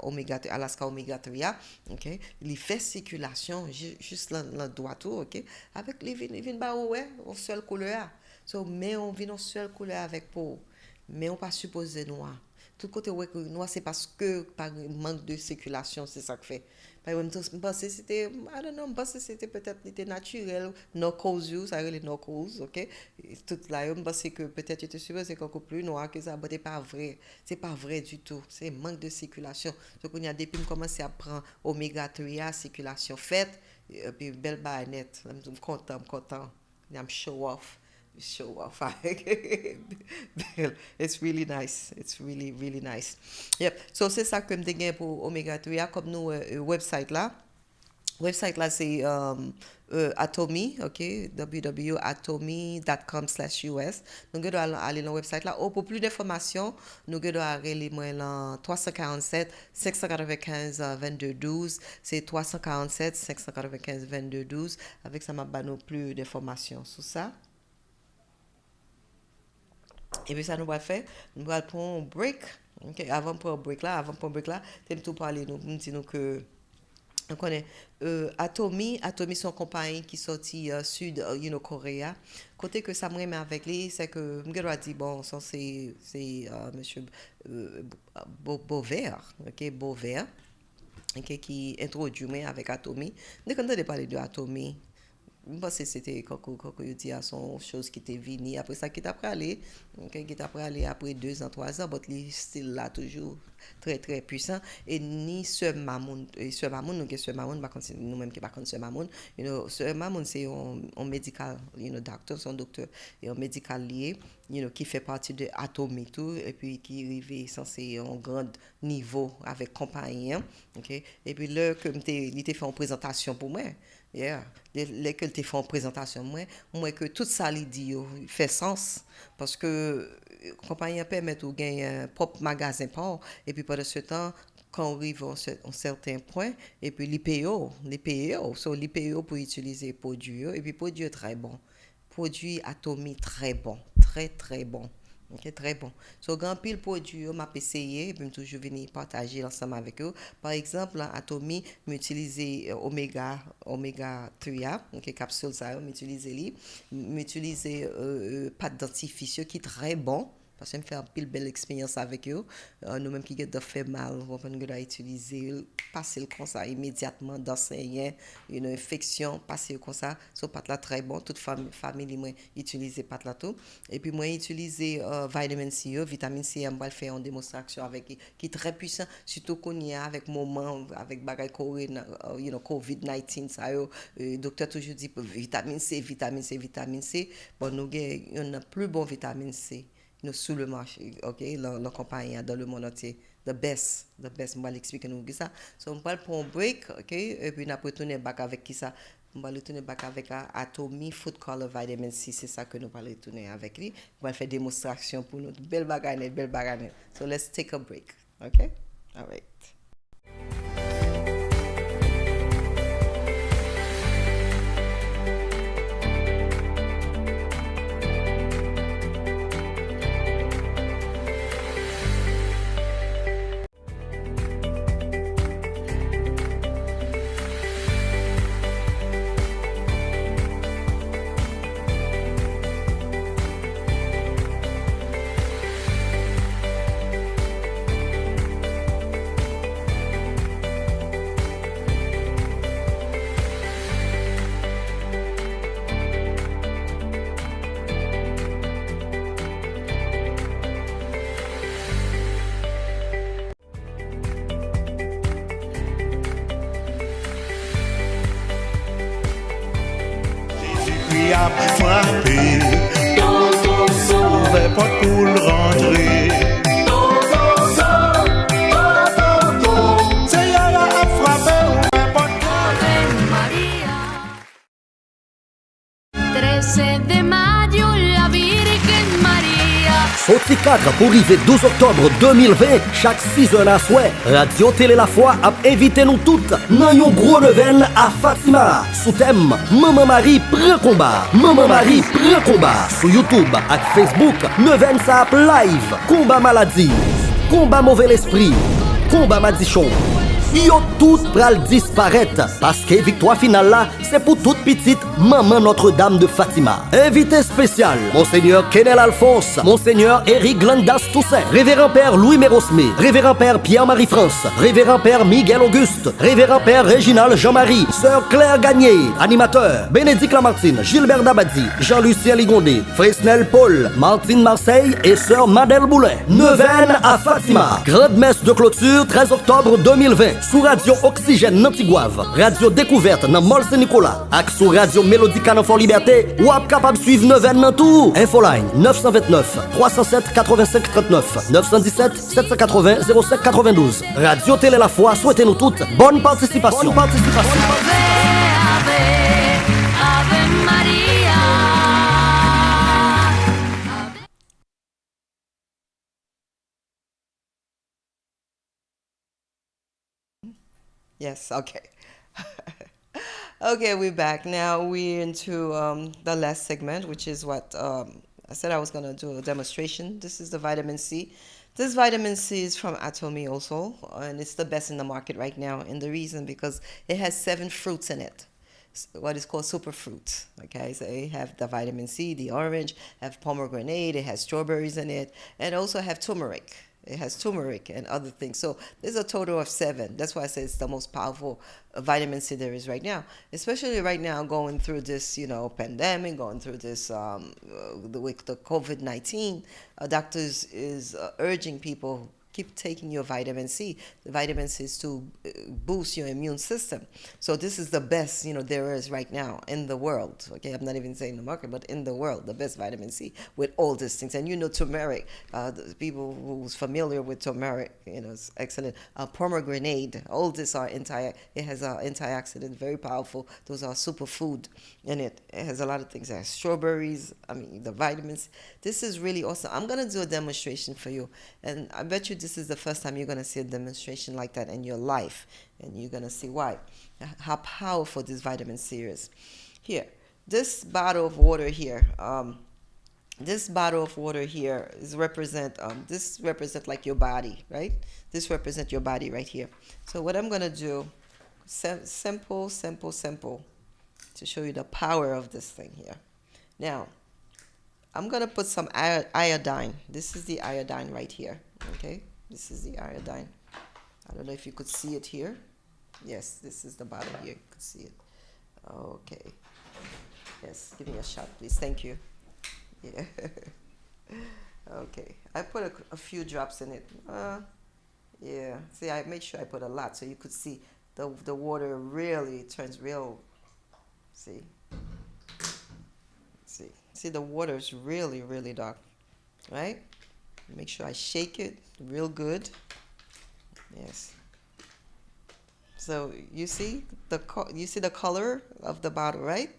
Alaska oméga 3 OK il fait circulation juste dans droit tout OK avec les vin ba ouais en seule couleur so mais on vient en seule couleur avec peau mais on pas supposé noir tout côté ouais que noir c'est parce que par manque de circulation c'est ça que fait. Par exemple je pense que c'était I don't know, je pense que c'était peut-être était naturel no cause you ça les no cause, OK? Tout là je pense que peut-être était supposé encore plus noir que ça mais c'est pas vrai du tout, c'est manque de circulation. Donc on y a depuis commencer à prendre oméga 3 circulation faite et puis belle banette, je suis content. I'm show off. It's really nice. It's really, really nice. Yep. So, c'est ça que je gagne pour Omega 3. Comme nous, website là. Website là, c'est Atomy, OK? www.atomy.com/US. Nous devons aller dans le website là. Pour plus d'informations, nous devons aller dans 347 595 22 12. C'est 347 595 22 12. Avec ça, m'a nous plus d'informations sur ça. Et puis ça nous va faire, nous va prendre un break. OK, avant pour un break là, t'aimes tout parler nous dire que on connaît Atomy c'est une compagnie qui sorti sud Corée. Côté que ça me remet avec lui, c'est que je dois dire bon, ça c'est monsieur Beauvert, OK, Beauvert. OK, qui introduit moi avec Atomy. Dès qu'on a parlé de Atomy, je pense que c'était quand il dit à son chose qui était venu après ça qui t'a aller après 2 ans 3 ans mais style là toujours très très puissant et ni ce Mamoun nous que ce Mamoun pas nous même qui pas contre ce Mamoun ce Mamoun c'est un médical docteur son docteur et un médical lié qui fait partie de Atomy tout et puis qui arrivé censé un grand niveau avec compagnie OK et puis là comme il était fait une présentation pour moi. Yeah, les que tu fais en présentation moi que tout ça lui dit fait sens parce que compagnie permet de gagner un propre magasin port et puis pendant ce temps quand on arrive à un certain point et puis l'IPO pour utiliser produit et puis produit très bon produit Atomy très bon très très bon. OK, très bon. So, grand pile produit, m'a essayé, et puis toujours venir partager ensemble avec eux. Par exemple, Atomy, m'utiliser Oméga 3, OK, capsule ça, m'utiliser pâte dentifrice qui est très bon. Parce que me fait une pile belle expérience avec eux. Nous-mêmes qui ont fait mal, on va utiliser, passer le comme ça immédiatement dans une infection, passer comme ça. Ce pâte là très bon. Toute famille moi utiliser pâte là tout. Et puis moi utiliser vitamine C, on va faire une démonstration avec qui est très puissant, surtout qu'on y a avec moment avec bagay COVID-19 ça docteur toujours dit vitamine C. Bon nous on a plus bon vitamine C. Sous le marché, OK, la compagnie dans le monde entier, the best, on va l'expliquer nous ça. So on va prendre un break, OK, et puis on va retourner back avec qui ça. On va retourner back avec Atomy Food Color Vitamin C, c'est ça que nous allons retourner avec lui. On va faire démonstration pour nous, belle bagarre. So let's take a break, OK? All right. A frappé, ouvert porte pour le rentrer. C'est y'a a frappé, ouvert porte. Ave María. 13 de mayo, la Virgen María. Sorti 4 pour arriver 12 octobre 2020, chaque 6 heures à souhait, Radio Télé La Foi a invité nous toutes dans un gros level à Fatima. Sous thème, Maman Marie prend combat. Sur YouTube et Facebook, Neuven Sap Live. Combat maladie, combat mauvais esprit, combat madichon. yo tout pral disparaître. Parce que victoire finale là, c'est pour toute petite maman Notre-Dame de Fatima. Invité spécial, Monseigneur Kenel Alphonse, Monseigneur Eric Glandas Toussaint, Révérend Père Louis Mérosmé, Révérend Père Pierre-Marie France, Révérend Père Miguel Auguste, Révérend Père Réginald Jean-Marie, Sœur Claire Gagné, animateur, Bénédicte Lamartine, Gilbert Dabadi, Jean-Lucien Ligondé, Fresnel Paul, Martine Marseille et Sœur Madel Boulin. Neuvaine à Fatima. Grande messe de clôture 13 octobre 2020 sous Radio Oxygène Nantigouave, Radio Découverte dans Mol Saint-Nicolas, ak sous Radio Mélodica dans Fort Liberté, ou ap capable suivre Neuvaine dans tout. Infoline 929 307 85 39 917 780 05 92. Radio Télé La Foi, souhaitez-nous toutes bonne participation. Ave, Ave Maria. Yes, okay. Okay, we're back. Now we're into the last segment, which is what I said I was going to do a demonstration. This is the vitamin C. This vitamin C is from Atomy also, and it's the best in the market right now. And the reason, because it has 7 fruits in it, what is called superfruits. Okay, so you have the vitamin C, the orange, have pomegranate, it has strawberries in it, and also have turmeric. It has turmeric and other things. So there's a total of 7. That's why I say it's the most powerful vitamin C there is right now. Especially right now, going through this, pandemic, going through this the COVID-19. Doctors is urging people, keep taking your vitamin C. The vitamin C is to boost your immune system. So this is the best, there is right now in the world. Okay, I'm not even saying the market, but in the world, the best vitamin C with all these things. And turmeric, the people who's familiar with turmeric, it's excellent. Pomegranate, all these are it has antioxidant, very powerful. Those are superfood in it. It has a lot of things. It has strawberries, the vitamins. This is really awesome. I'm going to do a demonstration for you. And I bet you this is the first time you're going to see a demonstration like that in your life, and you're going to see why, how powerful this vitamin C is. Here, this bottle of water here, this represent like your body, right? This represents your body right here. So what I'm going to do, simple, to show you the power of this thing here. Now, I'm going to put some iodine. This is the iodine right here, okay? This is the iodine. I don't know if you could see it here. Yes, this is the bottle here. You could see it. Okay. Yes, give me a shot, please. Thank you. Yeah. Okay. I put a few drops in it. Yeah. See, I made sure I put a lot so you could see the water really turns real. See? See, the water is really, really dark. Right? Make sure I shake it real good. Yes. So you see the color of the bottle, right?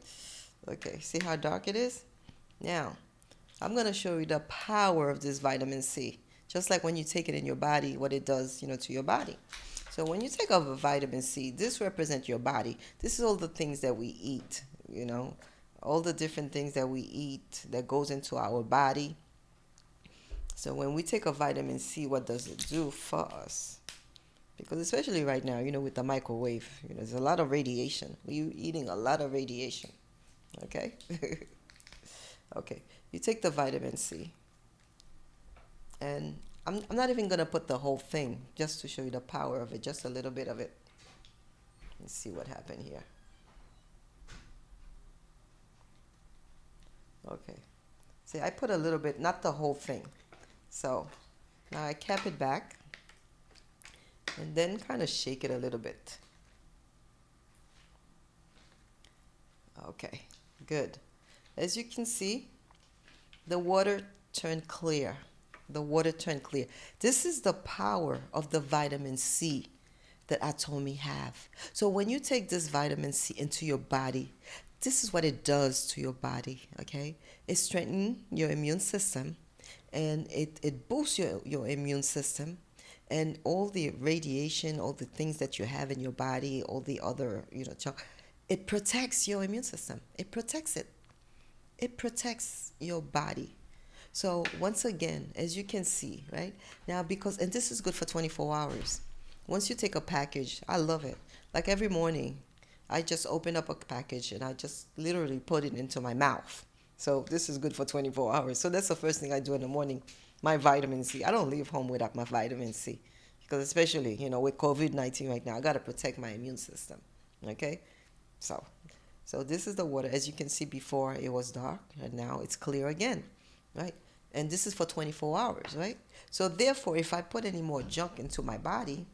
Okay. See how dark it is? Now, I'm going to show you the power of this vitamin C. Just like when you take it in your body, what it does, to your body. So when you take off a vitamin C, this represents your body. This is all the things that we eat, all the different things that we eat that goes into our body. So when we take a vitamin C, what does it do for us? Because especially right now, with the microwave, there's a lot of radiation. We're eating a lot of radiation. Okay? Okay. You take the vitamin C. And I'm not even going to put the whole thing, just to show you the power of it, just a little bit of it. Let's see what happened here. Okay. See, I put a little bit, not the whole thing. So now I cap it back and then kind of shake it a little bit. Okay, good. As you can see, the water turned clear. This is the power of the vitamin C that Atomy have. So when you take this vitamin C into your body, this is what it does to your body, okay? It strengthens your immune system, and it boosts your immune system, and all the radiation, all the things that you have in your body, all the other, it protects your immune system. It protects it. It protects your body. So once again, as you can see, right now, and this is good for 24 hours. once you take a package, I love it. Like every morning, I just open up a package and I just literally put it into my mouth. So this is good for 24 hours. So that's the first thing I do in the morning. My vitamin C. I don't leave home without my vitamin C. Because especially, with COVID-19 right now, I got to protect my immune system. Okay? So this is the water. As you can see, before it was dark and now it's clear again. Right? And this is for 24 hours, right? So therefore, if I put any more junk into my body,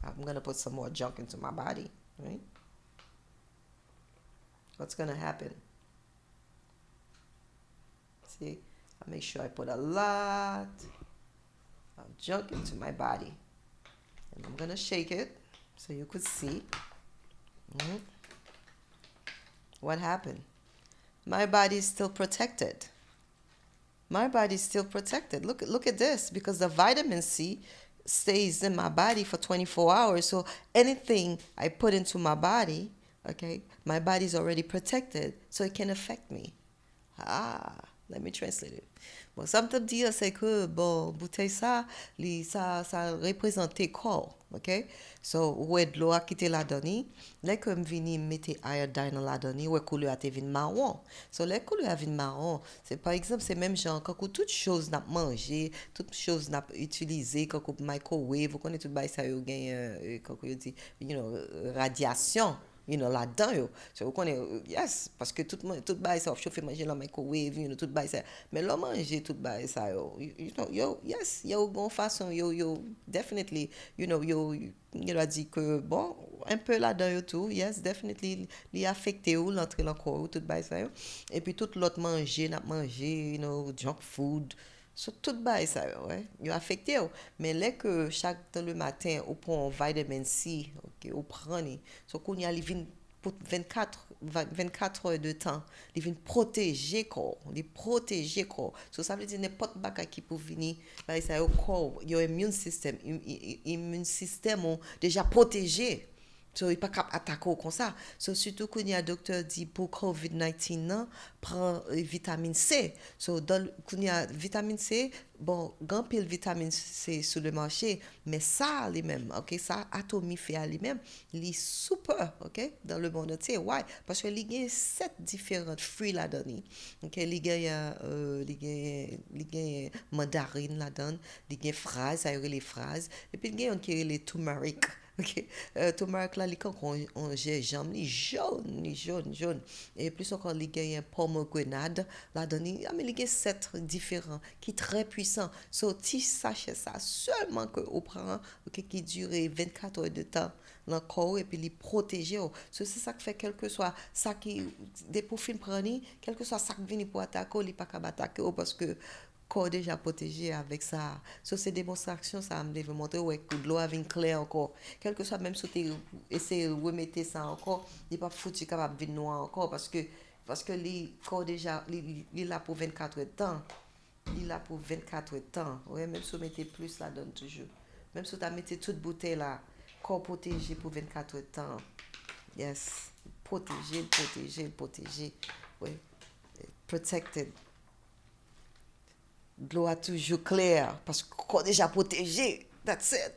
I'm going to put some more junk into my body, right? What's going to happen? See, I make sure I put a lot of junk into my body. And I'm going to shake it so you could see. What happened? My body is still protected. My body is still protected. Look at this, because the vitamin C stays in my body for 24 hours. So anything I put into my body, okay, my body is already protected, so it can affect me. Let me translate it. Bon, ça me dire c'est que bon bouteille ça représente corps, okay? So ouais de l'eau a quitté la donne, là comme vini mettre iodine dans la donne, ouais couleur a été vin marron. So les couleurs a vin marron, c'est par exemple c'est même genre quand toute chose n'a manger, toute chose n'a utilisé quand microwave, vous connaissez tout bail ça yo gagne quand yo dit radiation. Là-dedans, yo. So, vous connaissez, yes, parce que tout bail ça, chauffer manger dans la microwave, tout bail ça. Mais là, manger tout bail ça, yes, bon façon, definitely, a dit que, bon, un peu là-dedans, tout, yes, definitely, il affecté ou l'entrée dans le corps, tout bail ça, et puis tout l'autre manger, junk food. So, tout bail ça, ouais, il affecté. Mais là que chaque temps le matin, on prend vitamin C, ok, on prend, so qu'on y a pour 24 heures de temps, il vient protéger corps, So ça veut dire n'importe quoi qui peut venir, bah ça au corps, your immune system déjà protégé. So, il pas capable attaquer comme ça. So, surtout quand il y a un docteur dit pour COVID-19, prend vitamine C. So, quand il y a vitamine C, bon, grand pile vitamine C sur le marché, mais ça, lui-même, ok, ça, atomifé à lui-même, il est super, ok, dans le monde entier. Why? Parce qu'il y a 7 différents fruits là-dedans. Ok, il y a mandarine là-dedans, il y a fraise, ça y a les fraises, et puis il y a les turmeric. Ok, turmeric là, quand on gingembre, il jaune. Et plus encore, il y a un pomegranate là-dedans. Il y a 7 différents qui sont très puissants. So, si sachez ça seulement que on prend, ok, qui dure 24 heures de temps dans le corps et puis les protéger. So, c'est ça qui fait, quel que soit ça qui, des profils prennent, quel que soit ça qui vient pour attaquer, il n'est pas capable d'attaquer parce que corps déjà protégé avec ça. So, c'est démonstration, ça me devait montrer que de l'eau avec clair encore. Quel que soit, même si tu essaies de remettre ça encore, il n'est pas foutu capable de venir noir encore parce que le corps déjà, il est là pour 24 heures de temps. Il est là pour 24 heures de temps. Ouais, même si vous mettez plus là, donne toujours. Même si tu mettez toute bouteille là, corps protégé pour 24 heures de temps. Yes. Protégé. Ouais. Protected. De l'eau toujours claire parce qu'on est déjà protégé. That's it.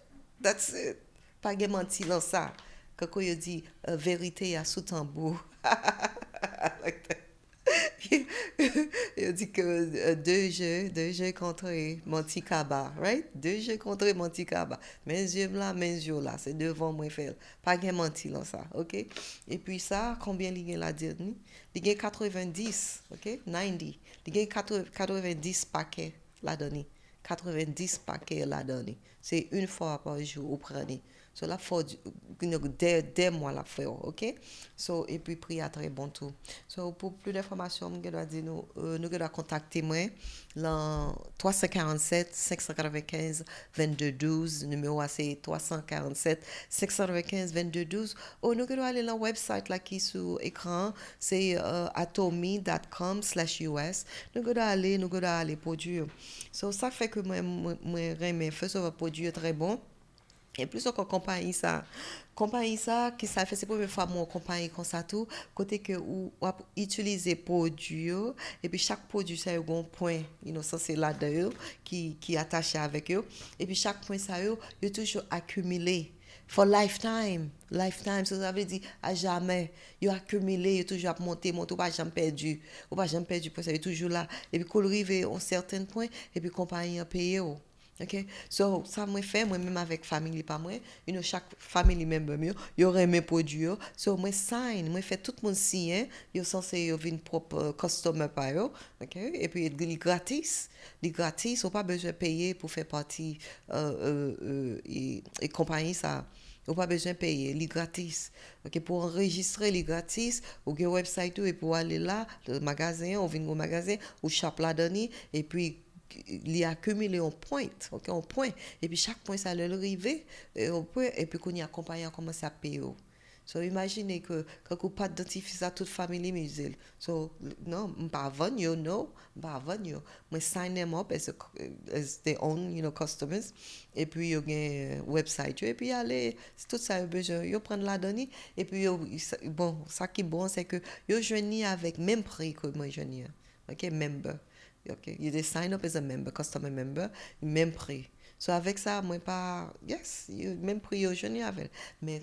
Pas de mentir dans ça. Quand on dit vérité à sous tambour. Like that. Il dit que deux jeux contre Monticaba, right? 2 jeux contre Monticaba. Mes yeux là, c'est devant moi faire. Pas de mentir dans ça, ok? Et puis ça, combien il y a là dedans? Il y a 90, ok? 90. Il y a 90 paquets là-dedans. 90 paquets là-dedans. C'est une fois par jour, vous prenez. So là, faut des mois la faire, ok? So, et puis, prix à très bon tout. So, pour plus d'informations, nous devons contacter moi, dans 347 595 2212. Numéro c'est 347 595 2212. Ou nous devons aller dans le website là qui est sur l'écran, c'est atomy.com/us. Nous devons aller produire. So, ça fait que moi, remets, first of all, produit très bon. Et plus encore compagnie ça qui ça fait c'est la première fois mon compagnie comme ça tout côté que ou utiliser produit yo, et puis chaque produit ça a un point ça c'est là dedans qui attaché avec eux et puis chaque point ça yo toujours accumulé for lifetime ça veut dire à jamais yo accumulé yo toujours monter ou pas jamais perdu parce que c'est toujours là et puis qu'on arrive à un certain point et puis compagnie a payé. OK, so ça moi fait moi même avec famille pas moi chaque family member mieux y aurait mes produits so moi sign moi fait tout le monde signer yo censé yo vinn propre customer pa yo. OK, et puis il gratis ou pas besoin payer pour faire partie et compagnie ça ou pas besoin payer li gratis. OK, pour enregistrer li gratis ou gen website et pour aller là le magasin on vient au magasin ou shop là donné et puis il accumulé un point, OK, un point et puis chaque point ça le arrivé au point et puis qu'on y accompagne commence à payer. So imaginez que quand vous pas identifier ça toute famille musée. So non, pas avant you know, pas avant you. Moi sign them up as their own, customers et puis you gain website et puis aller tout ça besoin yo prendre la donnée et puis bon ça qui est bon c'est que yo joindre avec même prix que moi joindre. OK, member. OK, you dey sign up as a member, customer member, même prix. So avec ça, moi pas, yes, même prix au jeune avec, mais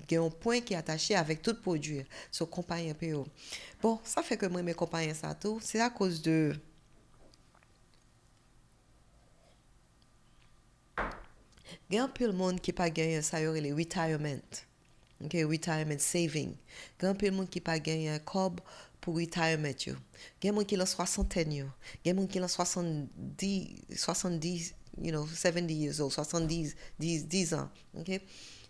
il y a un point qui est attaché avec tout produit. So compagnie PO. Bon, ça fait que moi mes compagnies ça tout, c'est à cause de il y a un peu de monde qui pas gagné ça y les retirement. OK, retirement saving. Il y a un peu de monde qui pas gagné un cob pour retirement yo. Gen moun ki la soixantaine yo. Gen moun ki la 70, 70 years old, 10 ans. OK?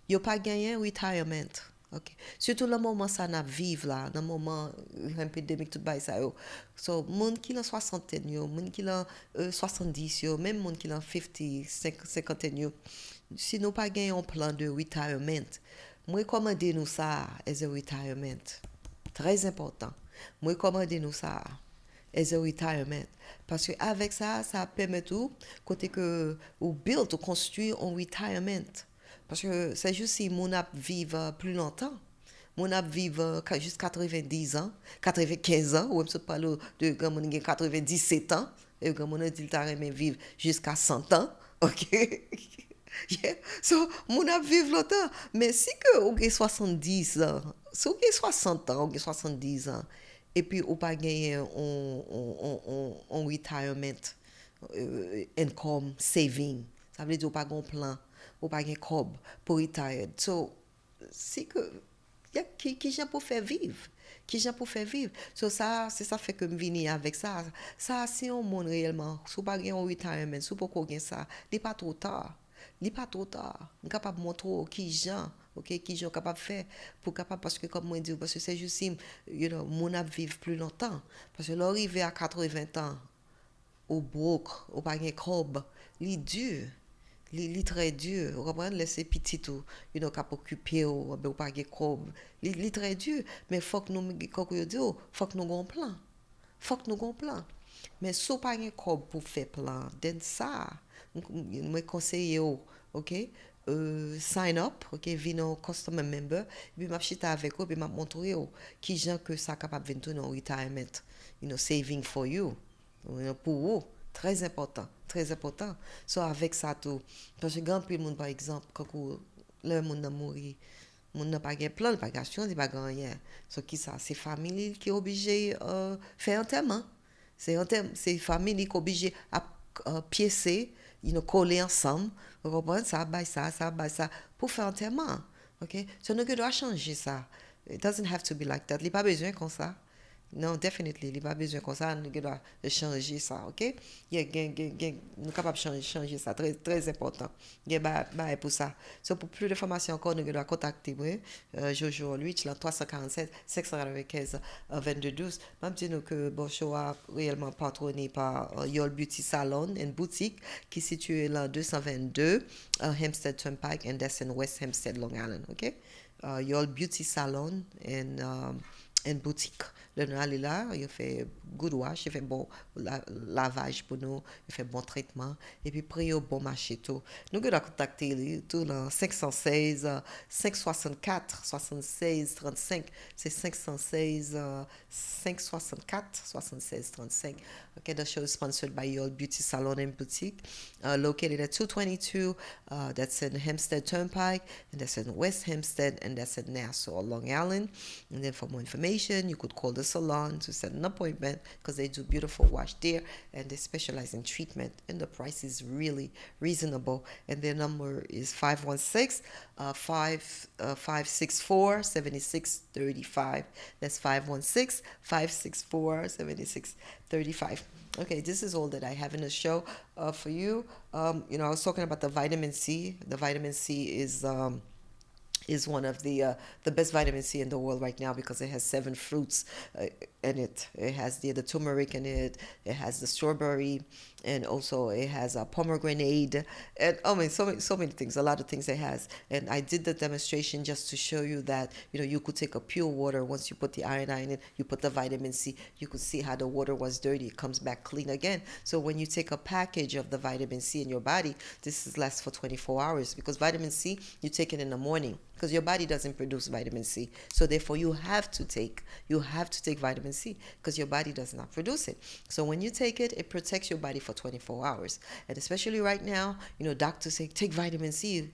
Yo pas gagné retirement. OK. Surtout le moment ça n'a vivre là, dans moment épidémique tout bail ça yo. So moun ki la soixantaine yo, moun ki la 70 yo, même moun ki la 50 yo. Si nous pas gagné un plan de retirement, moi commander nous ça as a retirement. Très important. Moi commander nous ça as a retirement parce que avec ça permet tout côté que ou build ou construire un retirement parce que c'est juste si mon a vivre plus longtemps mon a vivre jusqu'à 90 ans 95 ans ou même parle de grand monde 97 ans et grand monde dit t'a remet vivre jusqu'à 100 ans. OK. Yeah. So mon a vivre longtemps mais si que ou 70 ans si ou 60 ans ou 70 ans et puis ou pas gagner on retirement income saving ça veut dire ou pas un plan ou pas un cob pour retire so si que qui gens pour faire vivre so ça c'est ça fait que me venir avec ça c'est un monde réellement si pas gagner un retirement si pas qu'on gagne ça il pas trop tard on capable montrer qui gens OK qui sont capable faire pour capable parce que comme moi dire parce que c'est juste mon a vivre plus longtemps parce que l'arrivée à 80 ans au broke au pas gain cob li dur li très dur vous comprenez laisser petit tout capable occuper ou pas gain cob li très dur mais faut que nous faut que nous gon plan mais si pas gain cob pour faire plan then ça moi conseiller OK sign up, OK, vino customer member, puis m'a chita avec eux, puis m'a montrer qui gens que ça capable venir dans retirement, saving for you, pour vous, très important. So avec ça tout, parce que grand pile monde par exemple, quand le monde a mourir, monde n'a pas de plan, pas d'assurance, pas rien. So qui ça, c'est famille qui est obligé faire enterrement. C'est famille qui est obligé à piécer coller ensemble, vous comprenez ça pour faire enterrement. OK, so nous devons changer ça. It doesn't have to be like that. Il n'y a pas besoin comme ça. Non, definitely, il n'y a pas besoin comme ça. Nous devons changer ça. OK, nous capables de changer ça. Très très important. Pour ça. So pour plus d'informations encore, nous devons contacter Jojo Allrich là 347 595 2212. Même si nous que bon show a réellement patronné par Your Beauty Salon and Boutique qui est situé là 222 Hempstead Turnpike and that's in West Hempstead, Long Island. OK, Your Beauty Salon and en boutique. Le nou ale là, il fait good wash, il fait bon lavage pour nous, il fait bon traitement, et puis prix au bon marché tout. Nous pouvons contacter lui tout dans 516 564 76 35. C'est 516 564 76 35. Okay, the show is sponsored by Your Beauty Salon and Boutique, located at 222. That's in Hempstead Turnpike, and that's in West Hempstead, and that's in Nassau along Allen. And then for more information, you could call the salon to set an appointment because they do beautiful wash there and they specialize in treatment, and the price is really reasonable. And their number is 516 564 7635. That's 516 564 7635. Okay, this is all that I have in the show for you. I was talking about the vitamin C. The vitamin C is one of the best vitamin C in the world right now because it has 7 fruits in it. It has the turmeric in it. It has the strawberry, and also it has a pomegranate, and so many things. A lot of things it has. And I did the demonstration just to show you that you could take a pure water. Once you put the iodine in, you put the vitamin C. You could see how the water was dirty. It comes back clean again. So when you take a package of the vitamin C in your body, this lasts for 24 hours because vitamin C you take it in the morning because your body doesn't produce vitamin C. So therefore you have to take vitamin C because your body does not produce it. So when you take it, it protects your body for 24 hours. And especially right now, doctors say take vitamin C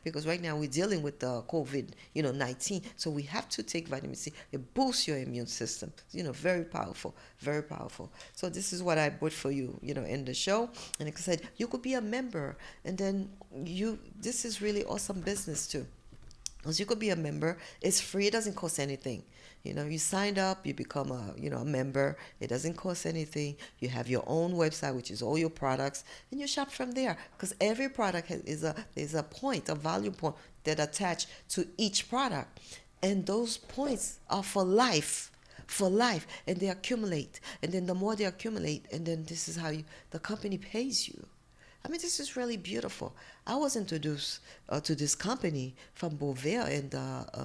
because right now we're dealing with the COVID-19. So we have to take vitamin C. It boosts your immune system. Very powerful, very powerful. So this is what I brought for you, in the show. And like I said, you could be a member, and then this is really awesome business too. Because you could be a member. It's free. It doesn't cost anything. You signed up, you become a member. It doesn't cost anything. You have your own website, which is all your products, and you shop from there. Because every product is a point, a value point that attached to each product, and those points are for life, and they accumulate. And then the more they accumulate, and then this is how the company pays you. This is really beautiful. I was introduced to this company from Beauvais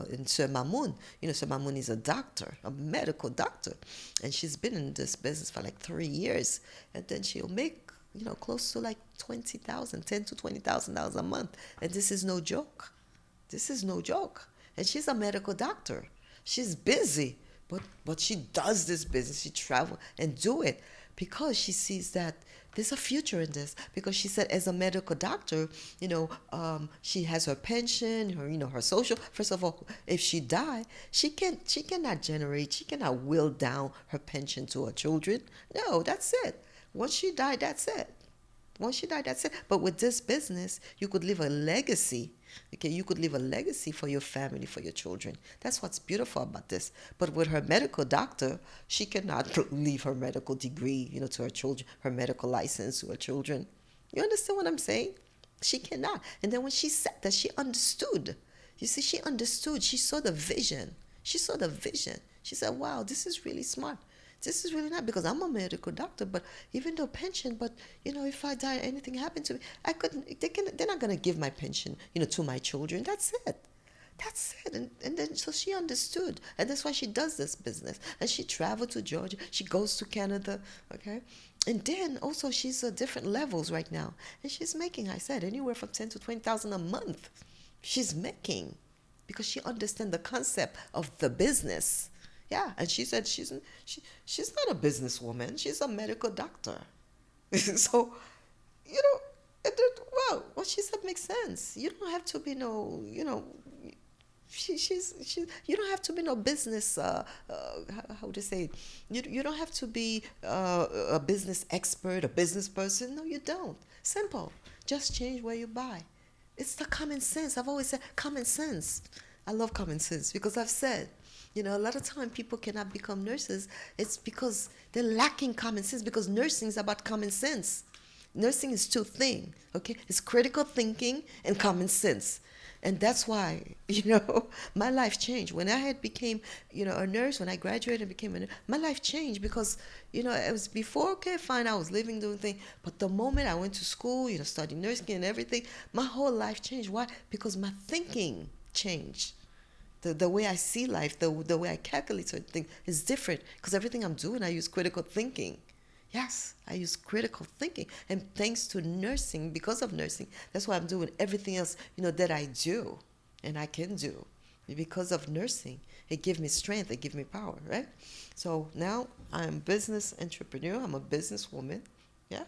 in Sir Mamoun. Sir Mamoun is a doctor, a medical doctor, and she's been in this business for like 3 years. And then she'll make, close to like $10,000 to $20,000 a month. And this is no joke. And she's a medical doctor. She's busy, but she does this business. She travels and do it because she sees that there's a future in this. Because she said, as a medical doctor, she has her pension, her social. First of all, if she die, she cannot will down her pension to her children. No, that's it. Once she died, that's it. But with this business, you could leave a legacy. Okay, you could leave a legacy for your family, for your children. That's what's beautiful about this. But with her medical doctor, she cannot leave her medical degree, to her children, her medical license to her children. You understand what I'm saying? She cannot. And then when she said that, she understood. You see, she understood. She saw the vision. She said, wow, this is really smart. This is really not because I'm a medical doctor, but even though pension, but if I die, anything happened to me, I couldn't. They're not gonna give my pension, to my children. That's it. And then so she understood, and that's why she does this business. And she traveled to Georgia. She goes to Canada. Okay, and then also she's at different levels right now, and she's making, I said, anywhere from $10,000 to $20,000 a month. She's making because she understands the concept of the business. Yeah, and she said she's not a businesswoman. She's a medical doctor. So, what she said makes sense. You don't have to be you don't have to be no business. How to say it? You don't have to be a business expert, a business person. No, you don't. Simple. Just change where you buy. It's the common sense. I've always said common sense. I love common sense because I've said, a lot of time people cannot become nurses. It's because they're lacking common sense, because nursing is about common sense. Nursing is 2 things, okay? It's critical thinking and common sense. And that's why, my life changed. When I had became, a nurse, when I graduated and became a nurse, my life changed because, it was before, okay, fine, I was living, doing things. But the moment I went to school, studying nursing and everything, my whole life changed. Why? Because my thinking changed. The way I see life, the way I calculate certain things is different because everything I'm doing, I use critical thinking. Yes, I use critical thinking. And thanks to nursing, because of nursing, that's why I'm doing everything else, that I do and I can do. Because of nursing, it gives me strength, it gives me power, right? So now I'm a business entrepreneur. I'm a businesswoman. Yeah.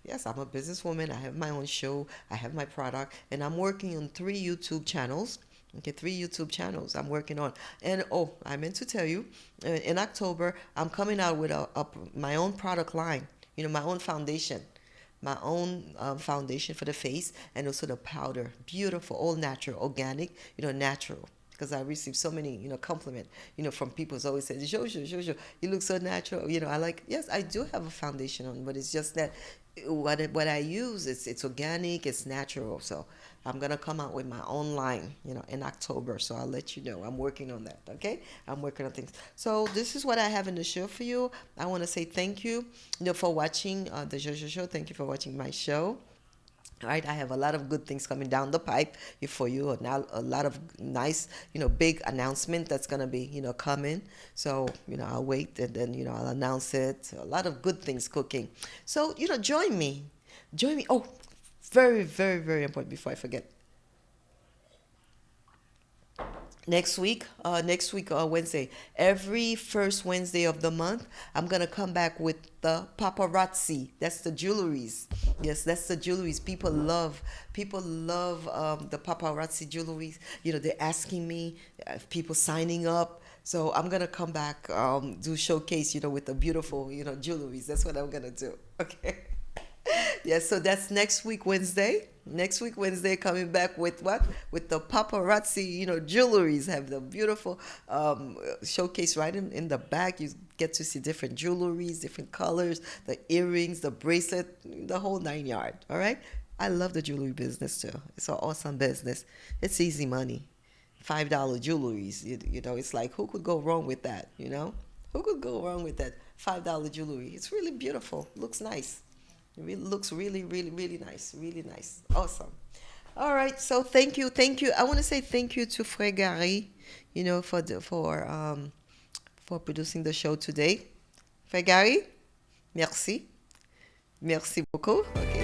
Yes, I'm a businesswoman. I have my own show. I have my product. And I'm working on 3 YouTube channels. Okay, 3 YouTube channels I'm working on. And I meant to tell you, in October, I'm coming out with my own product line, my own foundation. My own foundation for the face and also the powder. Beautiful, all natural, organic, natural. Because I received so many, compliment, from people who always say, Jojo, you look so natural. Yes, I do have a foundation on, but it's just that what I use, it's organic, it's natural. So I'm going to come out with my own line, in October. So I'll let you know. I'm working on that, okay? I'm working on things. So this is what I have in the show for you. I want to say thank you, for watching the Jojo Show. Thank you for watching my show. All right, I have a lot of good things coming down the pipe for you. A lot of nice, big announcement that's going to be, coming. So, I'll wait and then, I'll announce it. A lot of good things cooking. So, join me. Oh, very, very, very important before I forget. Next week, Wednesday, every first Wednesday of the month, I'm going to come back with the paparazzi. That's the jewelries. Yes, that's the jewelries. People love the paparazzi jewelries. They're asking me, people signing up. So I'm going to come back, do showcase, with the beautiful, jewelries. That's what I'm going to do. Okay. Yes, so that's next week, Wednesday. Next week, Wednesday, coming back with what? With the paparazzi, jewelries. Have the beautiful showcase right in the back. You get to see different jewelries, different colors, the earrings, the bracelet, the whole 9 yards. All right? I love the jewelry business, too. It's an awesome business. It's easy money. $5 jewelries. It's like, who could go wrong with that, Who could go wrong with that $5 jewelry? It's really beautiful. Looks nice. It looks really, really, really nice. Really nice. Awesome. All right. So thank you. I want to say thank you to Frère Gary, for producing the show today. Frère Gary, merci. Merci beaucoup. Okay.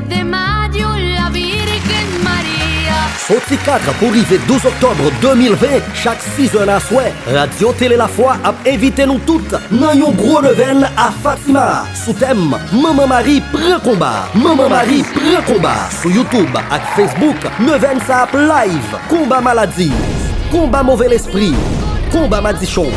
De mayo, la Virgen Maria. Sorti 4 pour arriver 12 octobre 2020, chaque 6 heures à souhait, Radio Télé La Foi a invité nous toutes dans un gros level à Fatima. Sous thème, Maman Marie prend combat. Maman Marie prend combat. Sur YouTube et Facebook, Neuven ça live. Combat maladie, combat mauvais esprit, combat madichon.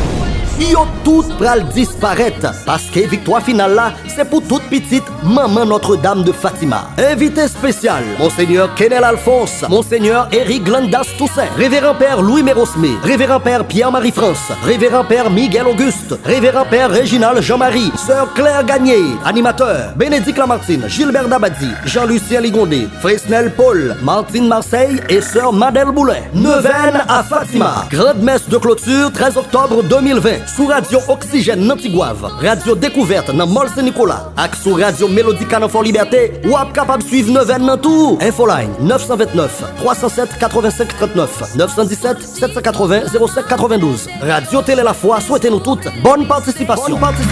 Yo tout pral disparaître parce que victoire finale là, c'est pour toute petite maman Notre-Dame de Fatima. Invité spécial, Monseigneur Kenel Alphonse, Monseigneur Eric Glandas Toussaint, Révérend Père Louis Mérosmé, Révérend Père Pierre-Marie France, Révérend Père Miguel Auguste, Révérend Père Réginald Jean-Marie, Sœur Claire Gagné, animateur, Bénédicte Lamartine, Gilbert Dabadi, Jean-Lucien Ligondé, Fresnel Paul, Martine Marseille et Sœur Madel Boulet. Neuvaine à Fatima. Grande messe de clôture 13 octobre 2020. Sous Radio Oxygène Nantigouave, Radio Découverte dans Mol Saint-Nicolas, ak sous Radio Mélodie Cananfort Liberté, ou ap capable suivre Neuvaine dans tout. Infoline 929 307 85 39 917 780 07 92. Radio Télé La Foi, souhaitez-nous toutes bonne participation. Ave, Ave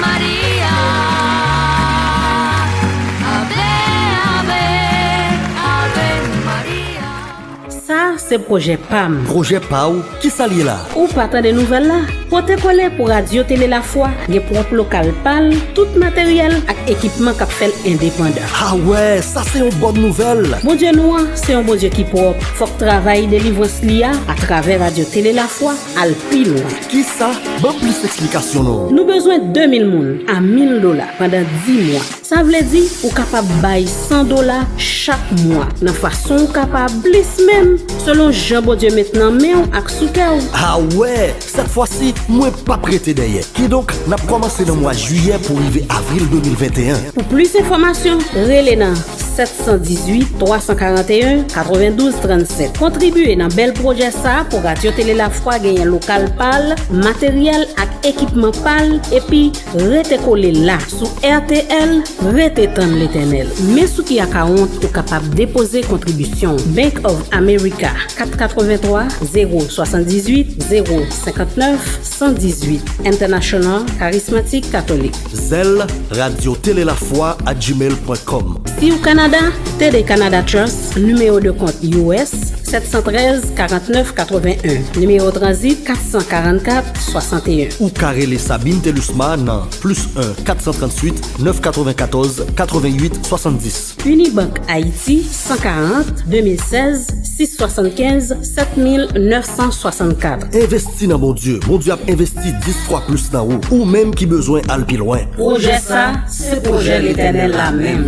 Maria. Ave Maria. Ça, c'est projet PAM. Projet PAU, qui s'allie là? Ou pas tant de nouvelles là? Pour te coller pour Radio Télé La Foi, des propres local PAL, tout matériel et équipement qu'a fait indépendant. Ah ouais, ça c'est une bonne nouvelle. Bon Dieu nous, c'est un bon Dieu qui propre. Faut que travail délivrance l'IA à travers Radio Télé La Foi, al plus loin. Qui ça? Bon plus d'explications non. Nous besoin 2000 moun à $1000 pendant 10 mois. Ça veut dire ou capable bail $100 chaque mois. De façon capable plus même selon Jean Bon Dieu maintenant, mais on ak sous cœur. Ah ouais, cette fois-ci, moi pas prêté derrière. Qui donc n'a commencé dans le mois juillet pour arriver avril 2021. Pour plus d'informations, relais dans 718 341 92 37. Contribuez dans bel projet ça pour Radio Télé La Foi gagner local pal, matériel ak équipement pal et puis rete collé là sous RTL, rete tan l'éternel. Mais sous qui a 40 ou capable déposer contribution Bank of America 483 078 059 118 International Charismatique Catholique. Zelle Radio Télé La Foi à gmail.com. Si au Canada, TD Canada Trust, numéro de compte US 713 49 81, numéro transit 444 61. Ou carré les Sabine Telusma dans +1 438 994 88 70. Unibank Haïti 140 2016 675 7964. Investi dans mon Dieu a investi 10 fois plus dans vous. Ou même qui besoin al plus loin. Projet ça, c'est projet l'éternel la même.